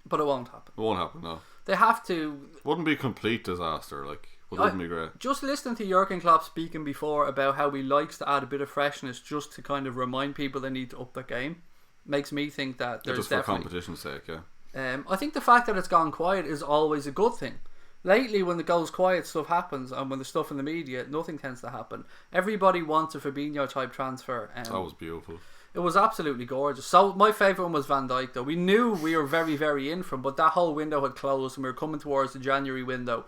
But it won't happen. It won't happen, no. They have to. Wouldn't be a complete disaster, like. But it wouldn't be great. Just listening to Jurgen Klopp speaking before about how he likes to add a bit of freshness just to kind of remind people they need to up their game makes me think that there's just definitely, for competition's sake, yeah. I think the fact that it's gone quiet is always a good thing. Lately, when it goes quiet, stuff happens, and when there's stuff in the media, nothing tends to happen. Everybody wants a Fabinho type transfer. That was beautiful. It was absolutely gorgeous. So my favourite one was Van Dijk, though. We knew we were very, very in from, but that whole window had closed, and we were coming towards the January window.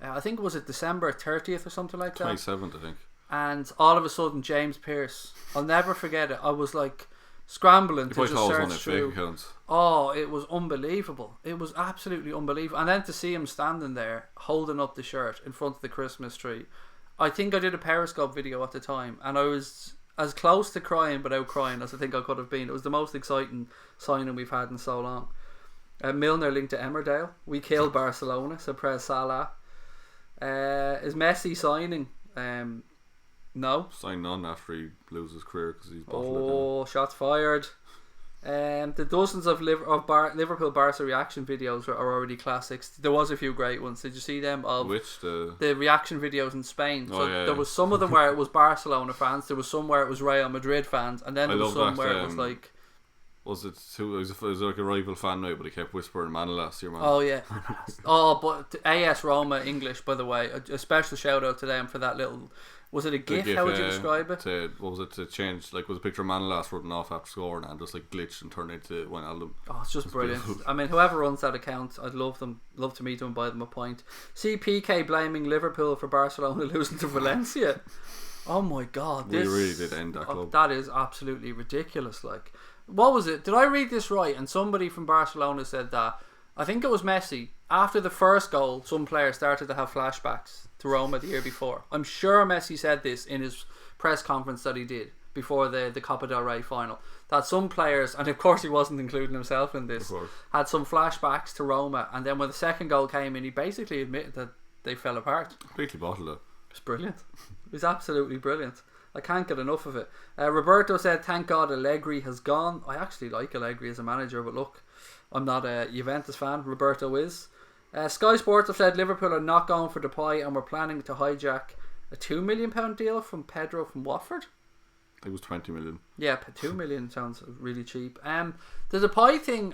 I think it was December 30th or something like that. 27th, I think. And all of a sudden, James Pearce. I'll never forget it. I was like scrambling to just search through. Oh, it was unbelievable. It was absolutely unbelievable. And then to see him standing there holding up the shirt in front of the Christmas tree. I think I did a Periscope video at the time, and I was as close to crying without crying as I think I could have been. It was the most exciting signing we've had in so long. Milner linked to Emmerdale. We killed Barcelona. So press Salah. Is Messi signing? No. Sign on after he loses his career because he's bottled it. Oh, shots fired. The dozens of Liverpool Barca reaction videos are already classics. There was a few great ones. Did you see them? Of which the reaction videos in Spain. So there was some of them where it was Barcelona fans. There was some where it was Real Madrid fans, and then there was some where it was like. Was it like a rival fan now, but he kept whispering Manolas, your man. Oh yeah. Oh, but AS Roma English, by the way. A special shout out to them for that little. Was it a GIF? How would you describe it? To change, like, was a picture of Manolas running off after scoring and just like glitched and turned into Wijnaldum. Oh, it's just brilliant. I mean, whoever runs that account, I'd love to meet them and buy them a pint. See PK blaming Liverpool for Barcelona losing to Valencia. Oh my god, we really did end that club. That is absolutely ridiculous. Like, what was it? Did I read this right? And somebody from Barcelona said that I think it was Messi. After the first goal, some players started to have flashbacks to Roma the year before. I'm sure Messi said this in his press conference that he did before the Copa del Rey final. that some players, and of course he wasn't including himself in this, had some flashbacks to Roma, and then when the second goal came in, he basically admitted that they fell apart. Completely bottled it. It was brilliant. It was absolutely brilliant. I can't get enough of it. Roberto said, thank God Allegri has gone. I actually like Allegri as a manager, but look, I'm not a Juventus fan. Roberto is. Sky Sports have said Liverpool are not going for Depay and we're planning to hijack a £2 million deal from Pedro from Watford. I think it was 20 million. Yeah, 2 million sounds really cheap. The Depay thing,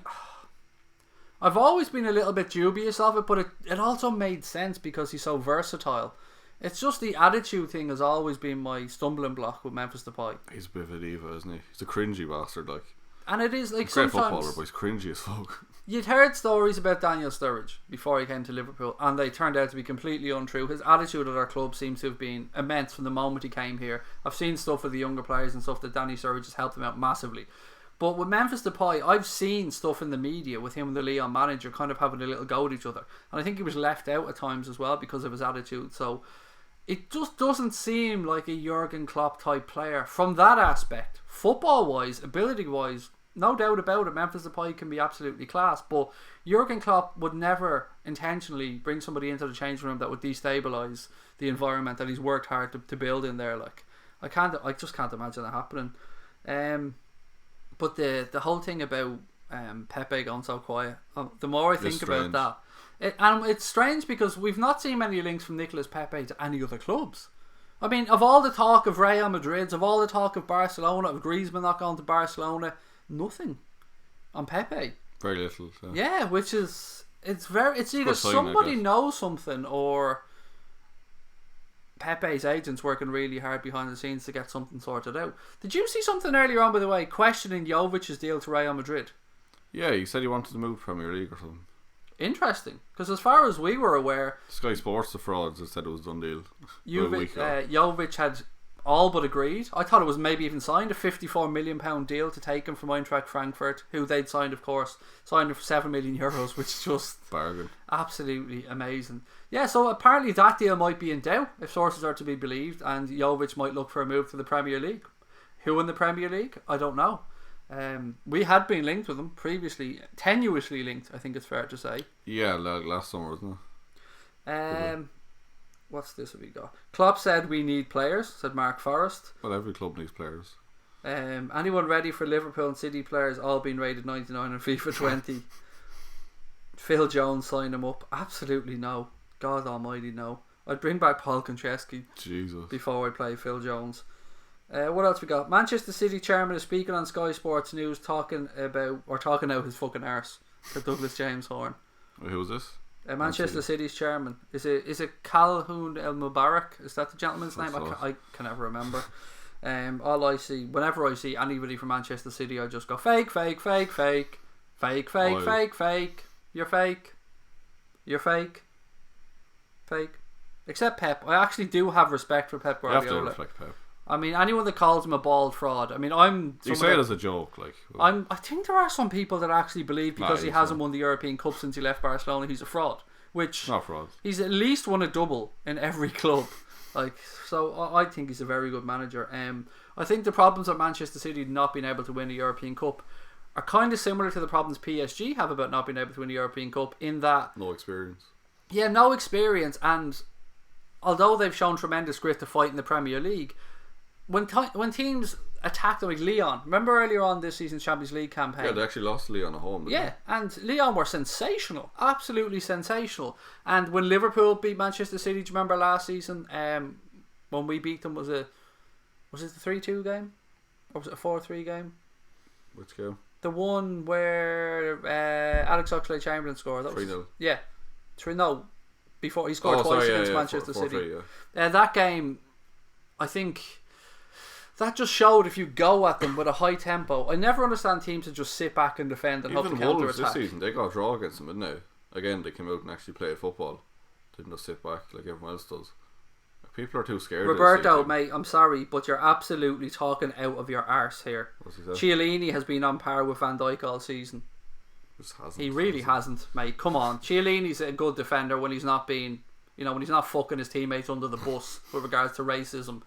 I've always been a little bit dubious of it, but it also made sense because he's so versatile. It's just the attitude thing has always been my stumbling block with Memphis Depay. He's a bit of a diva, isn't he? He's a cringy bastard, like. And it is like he's a great sometimes footballer, but he's cringy as fuck. You'd heard stories about Daniel Sturridge before he came to Liverpool, and they turned out to be completely untrue. His attitude at our club seems to have been immense from the moment he came here. I've seen stuff with the younger players and stuff that Danny Sturridge has helped him out massively. But with Memphis Depay, I've seen stuff in the media with him and the Leon manager kind of having a little go at each other. And I think he was left out at times as well because of his attitude. So it just doesn't seem like a Jurgen Klopp type player from that aspect. Football-wise, ability-wise, no doubt about it, Memphis Depay can be absolutely class, but Jurgen Klopp would never intentionally bring somebody into the change room that would destabilise the environment that he's worked hard to build in there. Like, I just can't imagine that happening. But the whole thing about Pepe going so quiet, the more I think about that, and it's strange because we've not seen many links from Nicolas Pepe to any other clubs. I mean, of all the talk of Real Madrid, of all the talk of Barcelona, of Griezmann not going to Barcelona, nothing on Pepe. Very little. Yeah, which is it's either somebody knows something or Pepe's agent's working really hard behind the scenes to get something sorted out. Did you see something earlier on, by the way, questioning Jovic's deal to Real Madrid? Yeah, he said he wanted to move Premier League or something. Interesting, because as far as we were aware, Sky Sports, the frauds, said it was a done deal. Jovic had all but agreed. I thought it was maybe even signed a £54 million deal to take him from Eintracht Frankfurt, who they'd signed, of course, signed him for €7 million, which is just bargain, absolutely amazing. Yeah, so apparently that deal might be in doubt if sources are to be believed, and Jovic might look for a move to the Premier League. Who in the Premier League? I don't know. We had been linked with him previously, tenuously linked, I think it's fair to say. Yeah, last summer, wasn't it? What's this we got? Klopp said we need players, said Mark Forrest. Well, every club needs players. Anyone ready for Liverpool and City players all being rated 99 on FIFA 20? Phil Jones sign him up? Absolutely no. God almighty no. I'd bring back Paul Konchesky before I play Phil Jones. What else we got? Manchester City chairman is speaking on Sky Sports News talking out his fucking arse to Douglas James Horn. Who was this? Manchester City's chairman. Is it Calhoun El Mubarak? Is that the gentleman's name? I can never remember. All I see, whenever I see anybody from Manchester City, I just go fake, fake, fake, fake, fake, fake, fake, fake. You're fake. You're fake. Fake. Except Pep. I actually do have respect for Pep Guardiola. You have to respect Pep. I mean, anyone that calls him a bald fraud. I mean, you say it as a joke, like. I think there are some people that actually believe because he hasn't won the European Cup since he left Barcelona, he's a fraud. Which not fraud. He's at least won a double in every club. Like, so I think he's a very good manager. I think the problems of Manchester City not being able to win a European Cup are kind of similar to the problems PSG have about not being able to win a European Cup. In that no experience. Yeah, no experience, and although they've shown tremendous grit to fight in the Premier League. When teams attacked them, like Lyon, remember earlier on this season's Champions League campaign? Yeah, they actually lost Lyon at home. Yeah, and Lyon were sensational, absolutely sensational. And when Liverpool beat Manchester City, do you remember last season? When we beat them, was it the 3-2 game, or was it a 4-3 game? Which game? The one where Alex Oxlade-Chamberlain scored. 3-0. Yeah, 3-0. Before he scored twice against Manchester City. 4-3, yeah. That game, I think. That just showed if you go at them with a high tempo. I never understand teams that just sit back and defend and hope to counter Wolves attack. This season, they got a draw against them, didn't they? Again, they came out and actually played football. Didn't just sit back like everyone else does. People are too scared. Roberto, mate, I'm sorry, but you're absolutely talking out of your arse here. What's he said? Chiellini has been on par with Van Dijk all season. He really hasn't, mate. Come on. Chiellini's a good defender when he's not being, when he's not fucking his teammates under the bus with regards to racism.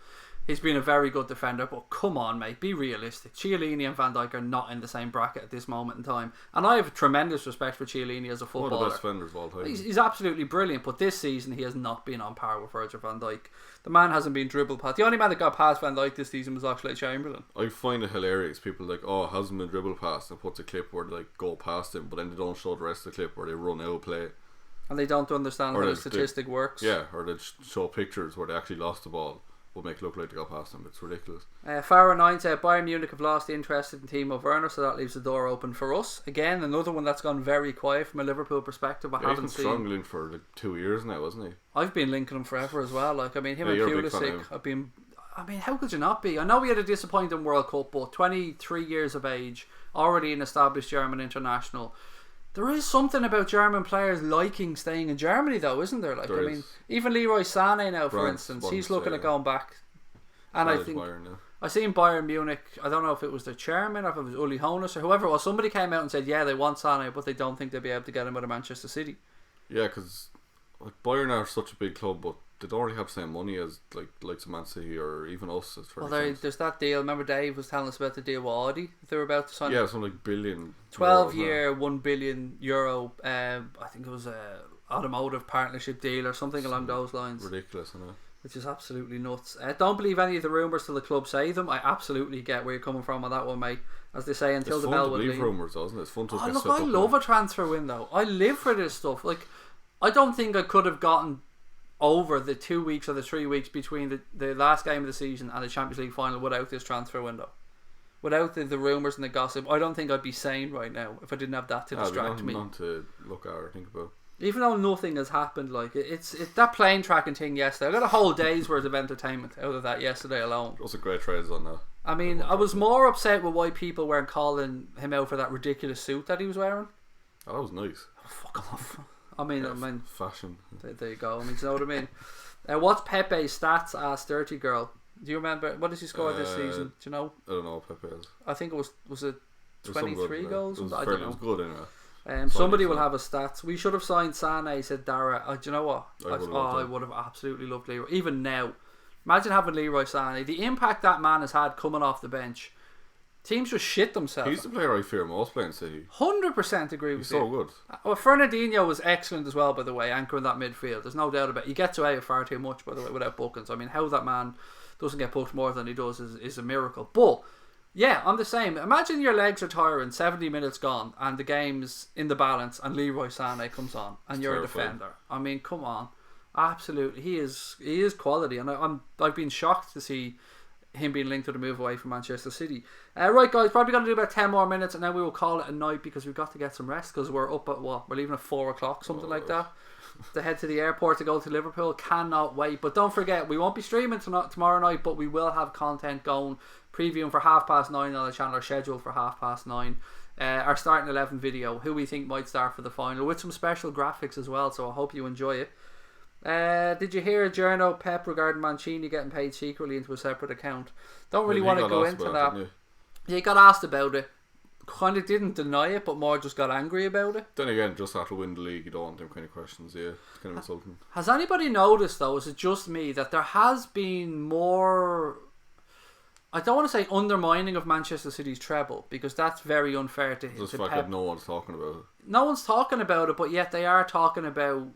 He's been a very good defender, but come on, mate, be realistic. Chiellini and Van Dijk are not in the same bracket at this moment in time. And I have tremendous respect for Chiellini as a footballer. One of the best defenders of all time. He's absolutely brilliant, but this season he has not been on par with Virgil van Dijk. The man hasn't been dribbled past. The only man that got past Van Dijk this season was actually Chamberlain. I find it hilarious. People like, oh, hasn't been dribbled past, and puts a clip where they like go past him, but then they don't show the rest of the clip where they run out play. And they don't understand how the statistic works. Yeah, or they show pictures where they actually lost the ball. Will make it look like they got past them. It's ridiculous. Farah 9 said Bayern Munich have lost interest in Timo Werner, so that leaves the door open for us. Again, another one that's gone very quiet from a Liverpool perspective. He's been struggling for like 2 years now, hasn't he? I've been linking him forever as well. Like, I mean, him and Pulisic, how could you not be? I know we had a disappointing World Cup, but 23 years of age, already an established German international. There is something about German players liking staying in Germany, though, isn't there? Like, I mean, even Leroy Sané now, for instance, he's looking at going back. And I think I seen Bayern Munich. I don't know if it was the chairman or if it was Uli Hoeneß or whoever it was. Somebody came out and said, yeah, they want Sané, but they don't think they'll be able to get him out of Manchester City. Yeah, because like, Bayern are such a big club, but they don't really have the same money as like likes of Man City or even us. Well, there's that deal. Remember, Dave was telling us about the deal with Audi. They were about to sign. Yeah, something like billion. 12-year, €1 billion. I think it was a automotive partnership deal or something along those lines. Ridiculous, isn't it? Which is absolutely nuts. Don't believe any of the rumours till the club say them. I absolutely get where you're coming from on that one, mate. As they say, until it's the bell would leave. It's fun to believe rumours, isn't it? It's fun to look, I love a transfer window. I live for this stuff. Like, I don't think I could have gotten over the 2 weeks or the 3 weeks between the last game of the season and the Champions League final without this transfer window. Without the rumours and the gossip, I don't think I'd be sane right now if I didn't have that to distract me. Not to look at or think about. Even though nothing has happened, like it's that plane tracking thing yesterday. I got a whole day's worth of entertainment out of that yesterday alone. It was a great trades on that. I mean, I was more upset with why people weren't calling him out for that ridiculous suit that he was wearing. Oh, that was nice. Oh, fuck off. I mean, fashion. There you go. I mean, you know what I mean? What's Pepe's stats? Asked Dirty Girl. Do you remember what does he score this season? Do you know? I don't know what Pepe is. I think it was it 23 goals? I don't know. It was good anyway. Somebody will have a stats. We should have signed Sané, said Dara. Do you know what? I would have absolutely loved Leroy. Even now, imagine having Leroy Sané. The impact that man has had coming off the bench. Teams just shit themselves. He's the player I fear most playing City. 100% agree with you. He's so good. Well, Fernandinho was excellent as well, by the way, anchoring that midfield. There's no doubt about it. He gets away with far too much, by the way, without bookings. I mean, how that man doesn't get booked more than he does is a miracle. But yeah, I'm the same. Imagine your legs are tiring, 70 minutes gone, and the game's in the balance, and Leroy Sané comes on, and you're terrifying. A defender. I mean, come on, absolutely, he is quality, and I've been shocked to see him being linked to the move away from Manchester City. Right, guys, probably going to do about 10 more minutes, and then we will call it a night because we've got to get some rest because we're up at we're leaving at 4 o'clock, something like that. To head to the airport to go to Liverpool. Cannot wait. But don't forget, we won't be streaming tomorrow night, but we will have content going, previewing for 9:30 on the channel, or scheduled for 9:30. Our starting 11 video, who we think might start for the final, with some special graphics as well, so I hope you enjoy it. Did you hear Journo Pep regarding Mancini getting paid secretly into a separate account? Don't really want to go into that. Yeah, he got asked about it. Kind of didn't deny it, but more just got angry about it. Then again, just after winning the league, you don't want them kind of questions. Yeah, it's kind of insulting. Has anybody noticed, though, is it just me, that there has been more, I don't want to say undermining of Manchester City's treble, because that's very unfair to him. Just the fact that no one's talking about it. No one's talking about it, but yet they are talking about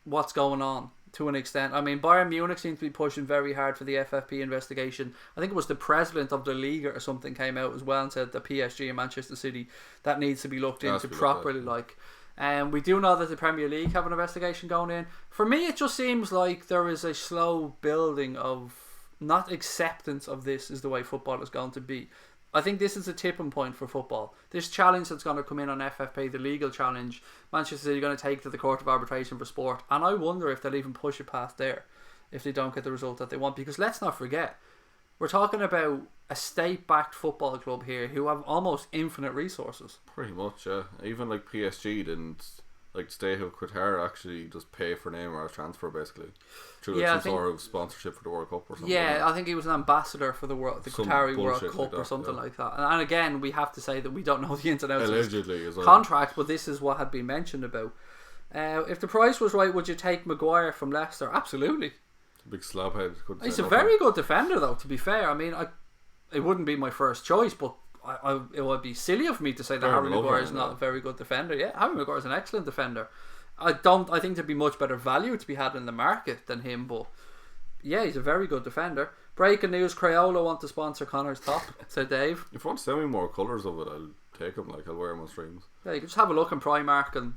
what's going on to an extent. I mean, Bayern Munich seems to be pushing very hard for the FFP investigation. I think it was the president of the league or something came out as well and said that PSG and Manchester City, that needs to be looked into properly. We do know that the Premier League have an investigation going in. For me, it just seems like there is a slow building of not acceptance of this is the way football is going to be. I think this is a tipping point for football. This challenge that's going to come in on FFP, the legal challenge, Manchester City are going to take to the Court of Arbitration for Sport. And I wonder if they'll even push it past there if they don't get the result that they want. Because let's not forget, we're talking about a state-backed football club here who have almost infinite resources. Pretty much, yeah. Even like PSG didn't, like Steaua Qatar actually just pay for Neymar's transfer basically. Through some sort of sponsorship for the World Cup or something. Yeah, like I think he was an ambassador for the Qatari World Cup or something like that. And again, we have to say that we don't know the ins and outs allegedly of his contract, but this is what had been mentioned about. If the price was right, would you take Maguire from Leicester? Absolutely. Big slab head. He's a very good defender, though. To be fair, I mean, it wouldn't be my first choice, but it would be silly of me to say that Harry Maguire is not a very good defender. Yeah, Harry Maguire is an excellent defender. I think there'd be much better value to be had in the market than him, but yeah, he's a very good defender. Breaking news: Crayola want to sponsor Connor's top, said Dave. If you want to send me more colours of it, I'll take them. Like, I'll wear them on streams. Yeah, you can just have a look in Primark and.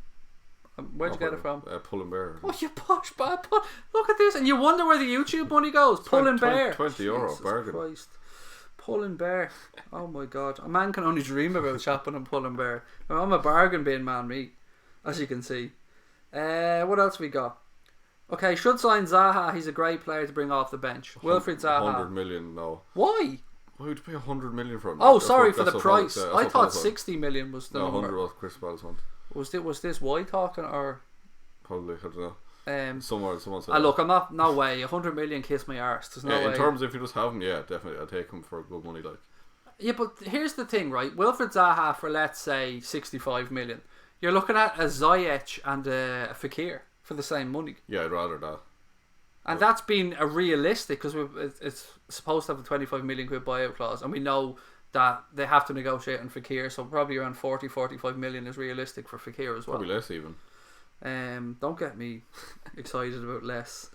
Where'd you get it from? Pull and Bear. Oh, you posh bad. Look at this, and you wonder where the YouTube money goes. Pull and Bear. €20 bargain. Christ. Pull and Bear. Oh my God, a man can only dream about shopping and Pull and Bear. Now, I'm a bargain bin man, me, as you can see. What else we got? Okay, should sign Zaha. He's a great player to bring off the bench. Wilfried Zaha. 100 million, no. Why? Why would you pay 100 million for him? Oh, sorry for the price. I thought 60 million was the number. 100 was Chris Bell's one. Was this White talking or? Probably, I don't know. Someone said. Look, I'm not. No way. 100 million kiss my arse. There's no way. In terms of if you just have him, yeah, definitely, I'd take him for good money, like. Yeah, but here's the thing, right? Wilfried Zaha for, let's say, 65 million. You're looking at a Ziyech and a Fekir for the same money. Yeah, I'd rather that. And that's been a realistic, because it's supposed to have a 25 million quid buyout clause, and we know that they have to negotiate on Fekir, so probably around 40-45 million is realistic for Fekir as well. Probably less even. Don't get me excited about less.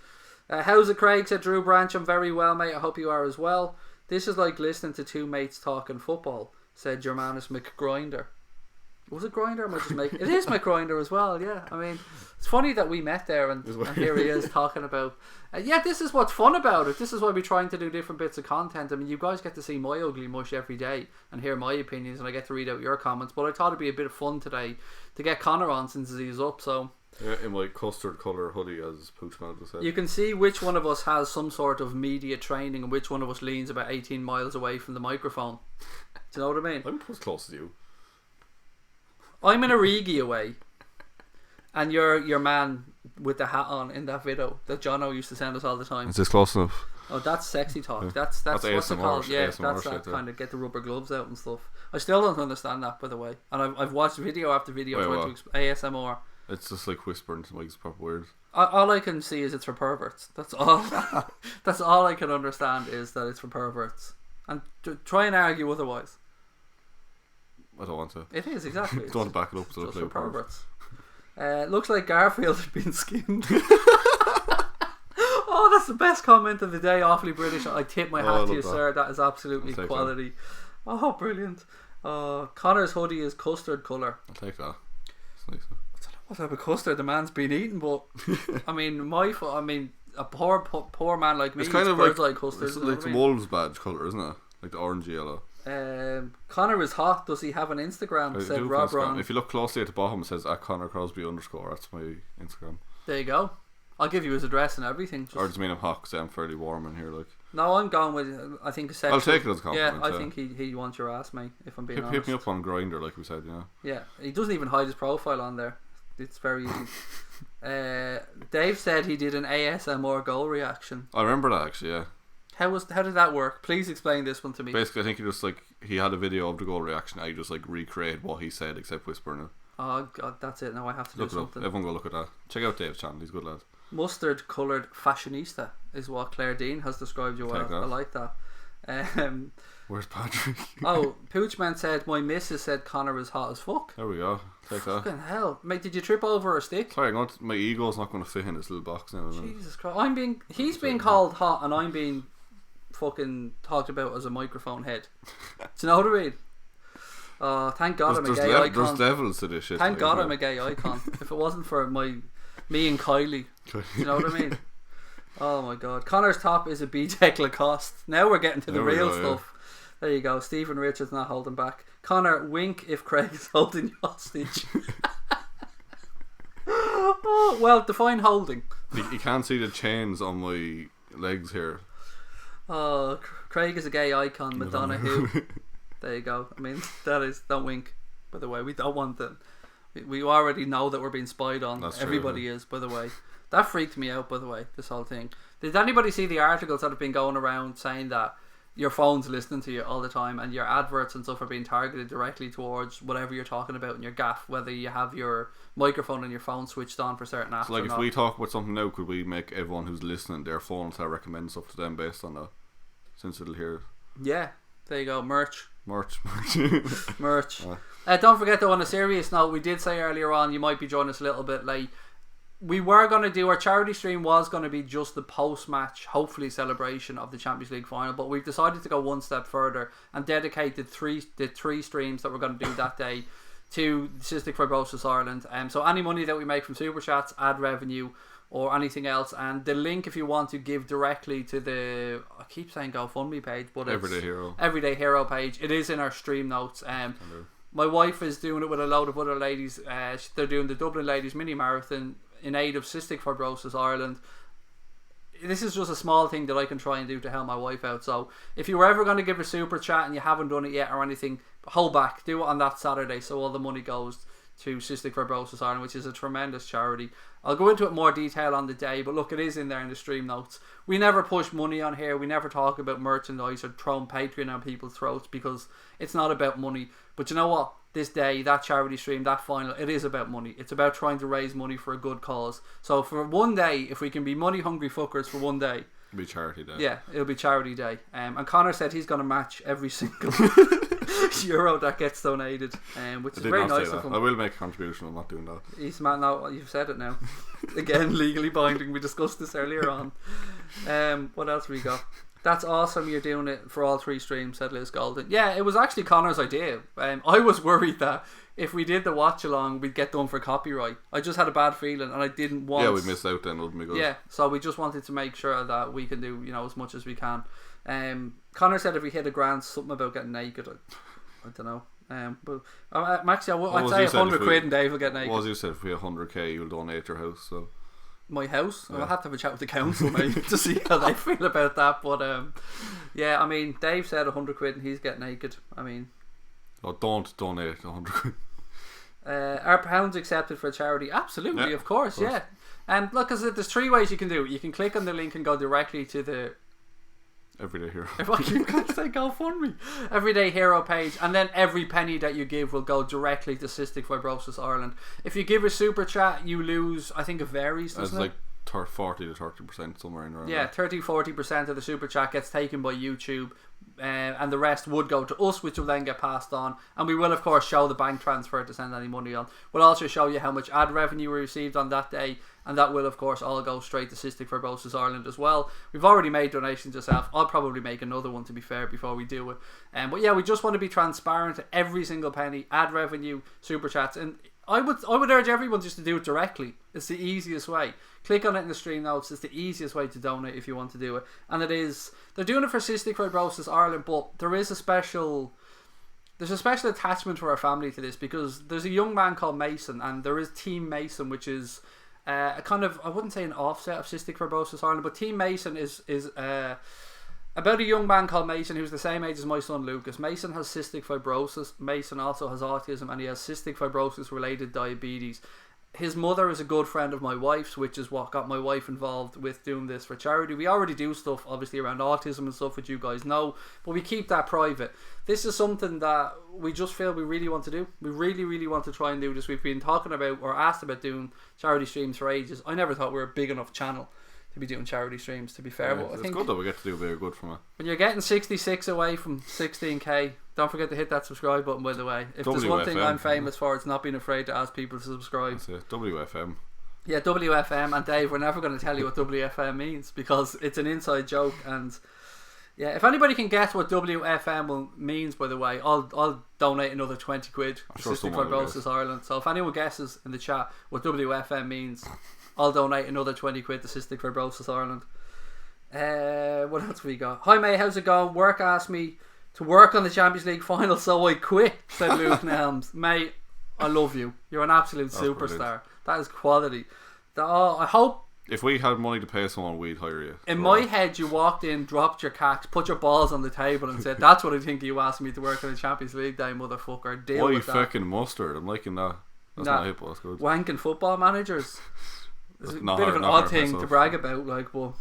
How's it, Craig? Said Drew Branch. I'm very well, mate. I hope you are as well. This is like listening to two mates talking football, said Germanus McGrinder. Was it Grinder? Am I just making it? Is McGrinder as well, yeah. I mean, it's funny that we met there and here he is talking about yeah, this is what's fun about it. This is why we're trying to do different bits of content. I mean, you guys get to see my ugly mush every day and hear my opinions, and I get to read out your comments, but I thought it'd be a bit of fun today to get Connor on since he's up. So yeah, in my custard colour hoodie, as Poochman just said. You can see which one of us has some sort of media training and which one of us leans about 18 miles away from the microphone. Do you know what I mean? I'm as close to you. I'm in a Origi away, and you're your man with the hat on in that video that Jono used to send us all the time. Is this close enough? Oh, that's sexy talk. Yeah. That's what's ASMR, it called? Yeah, ASMR that's shit, that kind of get the rubber gloves out and stuff. I still don't understand that, by the way. And I've watched video after video trying to ASMR. It's just like whispering to make proper words. All I can see is it's for perverts. That's all. That's all I can understand is that it's for perverts. And try and argue otherwise. I don't want to. It is, exactly. Don't want to back it up. Just for perverts. Looks like Garfield has been skinned. Oh, that's the best comment of the day. Awfully British. I tip my hat to you, sir. That is absolutely quality. That. Oh, brilliant. Connor's hoodie is custard colour. I'll take that. It's nice. I don't know what type of custard the man's been eating, but I mean, a poor man like me, it's kind of like custard. It's like the Wolves badge colour, isn't it? Like the orangey yellow. Connor is hot. Does he have an Instagram? Said Rob Ron. If you look closely at the bottom, it says @ConnorCrosby_. That's my Instagram. There you go. I'll give you his address and everything. Or does it mean I'm hot because I'm fairly warm in here? Like. No, I'm going with. I think I'll take it as a compliment. Yeah, I think he wants your ass, mate. If I'm being honest. Hit me up on Grindr, like we said. You know. Yeah, he doesn't even hide his profile on there. It's very easy. Dave said he did an ASMR goal reaction. I remember that actually. Yeah. How did that work? Please explain this one to me. Basically, I think he had a video of the goal reaction. I just recreated what he said except whispering it. Oh God, that's it. Now I have to do something. Everyone go look at that. Check out Dave's channel. He's a good lad. Mustard coloured fashionista is what Claire Dean has described you as. I like that. Where's Patrick? Oh, Poochman said my missus said Connor was hot as fuck. There we go. Take that. Fucking hell, mate! Did you trip over a stick? Sorry, my ego's not going to fit in this little box now. Jesus Christ! He's being called hot, and I'm being fucking talked about as a microphone head. Do you know what I mean? Thank God I'm a gay icon. There's levels to this shit. Thank God I'm a gay icon. If it wasn't for me and Kylie, do you know what I mean? Oh my God. Connor's top is a B-Tech Lacoste. Now we're getting to the real stuff. Yeah. There you go. Stephen Richards not holding back. Connor, wink if Craig is holding you hostage. Oh, well, define holding. You can't see the chains on my legs here. Oh, Craig is a gay icon. Madonna who. There you go. I mean, that is, don't wink, by the way. We don't want them. We already know that we're being spied on. That's Everybody true, is, by the way. That freaked me out, by the way, this whole thing. Did anybody see the articles that have been going around saying that, your phone's listening to you all the time, and your adverts and stuff are being targeted directly towards whatever you're talking about in your gaff, whether you have your microphone and your phone switched on for certain apps. So like or if not. we talk about something now, could we make everyone who's listening their phone to recommend stuff to them based on that, since it'll hear it? Yeah, there you go. Merch. Merch. Don't forget though, on a serious note, we did say earlier on you might be joining us a little bit late. We were going to do our charity stream, was going to be just the post-match, hopefully, celebration of the Champions League final, but we've decided to go one step further and dedicate the three streams that we're going to do that day to Cystic Fibrosis Ireland. So any money that we make from Super Chats, ad revenue, or anything else, and the link if you want to give directly to the, I keep saying GoFundMe page, but it's Everyday Hero page. It is in our stream notes. My wife is doing it with a load of other ladies. They're doing the Dublin Ladies Mini Marathon in aid of Cystic Fibrosis Ireland. This is just a small thing that I can try and do to help my wife out. So if you were ever going to give a super chat and you haven't done it yet or anything, hold back, do it on that Saturday so all the money goes to Cystic Fibrosis Ireland, which is a tremendous charity. I'll go into it more detail on the day, but look, it is in there in the stream notes. We never push money on here. We never talk about merchandise or throwing Patreon on people's throats, because it's not about money. But you know what? This day, that charity stream, that final, it is about money. It's about trying to raise money for a good cause. So for one day, if we can be money hungry fuckers for one day, it'll be charity day. Yeah, it'll be charity day. And Connor said he's going to match every single euro that gets donated, which is very nice of him. I will make a contribution. I'm not doing that. He's man. Now you've said it now. Again, legally binding. We discussed this earlier on. What else we got? That's awesome, you're doing it for all three streams, said Liz Golden. Yeah, it was actually Connor's idea. I was worried that if we did the watch along, we'd get done for copyright. I just had a bad feeling, and I didn't want... Yeah, we missed out then, wouldn't we? Good. Yeah, so we just wanted to make sure that we can do, as much as we can. Connor said if we hit a grand, something about getting naked. I don't know. But Maxie, I'd say 100 quid and Dave will get naked. What was you said, if we have 100k, you'll donate your house, so... My house? Yeah. I'll have to have a chat with the council maybe to see how they feel about that. But yeah, I mean, Dave said 100 quid and he's getting naked. I mean, don't donate 100 quid. Are pounds accepted for charity? Absolutely, of course. Yeah. And look, there's three ways you can do it. You can click on the link and go directly to the Everyday Hero. If I keep going to say GoFundMe, Everyday Hero page, and then every penny that you give will go directly to Cystic Fibrosis Ireland. If you give a super chat, you lose. I think it varies. Doesn't it? Like 40 to 30% somewhere in around. Yeah, 30-40% of the super chat gets taken by YouTube, and the rest would go to us, which will then get passed on. And we will, of course, show the bank transfer to send any money on. We'll also show you how much ad revenue we received on that day, and that will, of course, all go straight to Cystic Fibrosis Ireland as well. We've already made donations yourself. I'll probably make another one, to be fair, before we do it. But yeah, we just want to be transparent to every single penny, ad revenue, super chats, and I would urge everyone just to do it directly. It's the easiest way. Click on it in the stream notes. It's the easiest way to donate if you want to do it. And it is, they're doing it for Cystic Fibrosis Ireland, but there's a special attachment for our family to this, because there's a young man called Mason, and there is Team Mason, which is a kind of, I wouldn't say an offset of Cystic Fibrosis Ireland, but Team Mason is about a young man called Mason who's the same age as my son Lucas. Mason has cystic fibrosis. Mason also has autism, and he has cystic fibrosis related diabetes. His mother is a good friend of my wife's, which is what got my wife involved with doing this for charity. We already do stuff obviously around autism and stuff, which you guys know, but we keep that private. This is something that we just feel we really want to do. We really want to try and do this. We've been talking about or asked about doing charity streams for ages. I never thought we were a big enough channel to be doing charity streams, to be fair. Yeah, but it's I think good that we get to do a bit of good from it. When you're getting 66 away from 16k, don't forget to hit that subscribe button, by the way. If there's one thing I'm famous for, it's not being afraid to ask people to subscribe. That's it. WFM. Yeah, WFM. And Dave, we're never going to tell you what WFM means, because it's an inside joke. And yeah, if anybody can guess what WFM means, by the way, I'll donate another 20 quid to Cystic Fibrosis Ireland. So if anyone guesses in the chat what WFM means, I'll donate another 20 quid to Cystic Fibrosis Ireland. What else we got? Hi May, how's it going? Work asked me to work on the Champions League final, so I quit, said Luke Nelms. Mate, I love you. You're an absolute superstar. Brilliant. That is quality. I hope if we had money to pay someone, we'd hire you. In my head, you walked in, dropped your cacks, put your balls on the table and said, that's what I think you asked me to work on the Champions League day, motherfucker. Deal Why with that. fucking mustard? I'm liking that. That's not hip, that's good. Wanking football managers. It's a bit of an odd thing to brag about, like, but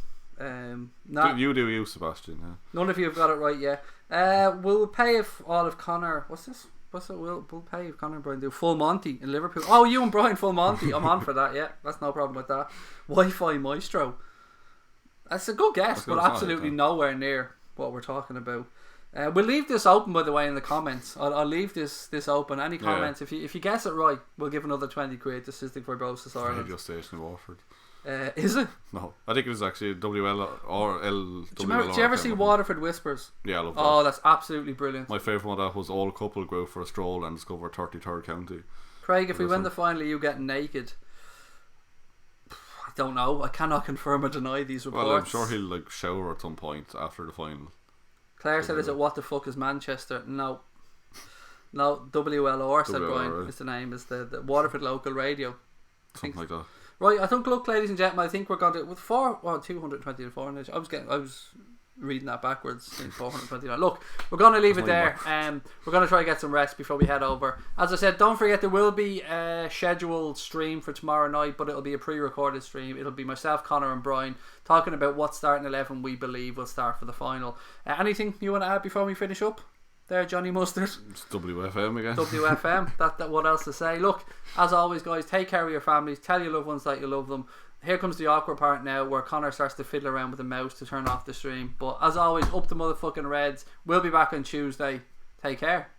You do you, Sebastian. Yeah. None of you have got it right yet. We'll pay if all of Connor. What's this? What's it? We'll pay if Connor and Brian do full Monty in Liverpool. Oh, you and Brian full Monty. I'm on for that. Yeah, that's no problem with that. Wi-Fi Maestro. That's a good guess, but absolutely nowhere near what we're talking about. We'll leave this open, by the way, in the comments. I'll leave this open. Any comments? Yeah. If you guess it right, we'll give another 20 quid to Cystic Fibrosis Ireland. Radio station in Waterford. Is it? No, I think it was actually WL or L. Do you ever see Waterford Whispers? Yeah, I love that. Oh, that's absolutely brilliant. My favourite one of that was all couple go out for a stroll and discover 33rd County. Craig, if we win the final, you getting naked? I don't know. I cannot confirm or deny these reports. Well, I'm sure he'll shower at some point after the final. Claire said, "Is it what the fuck is Manchester?" No, WLR said Brian. Right. Is the name? Is the Waterford local radio? Something like that. Right, I think, look, ladies and gentlemen, I think we're going to with 220 to 400. I was reading that backwards in 429. Look, we're going to leave it there. We're going to try to get some rest before we head over. As I said, don't forget there will be a scheduled stream for tomorrow night, but it'll be a pre-recorded stream. It'll be myself, Connor, and Brian talking about what starting 11 we believe will start for the final. Anything you want to add before we finish up? There, Johnny Mustard. It's WFM again. WFM. That what else to say? Look, as always, guys, take care of your families. Tell your loved ones that you love them. Here comes the awkward part now, where Connor starts to fiddle around with the mouse to turn off the stream. But as always, up the motherfucking Reds. We'll be back on Tuesday. Take care.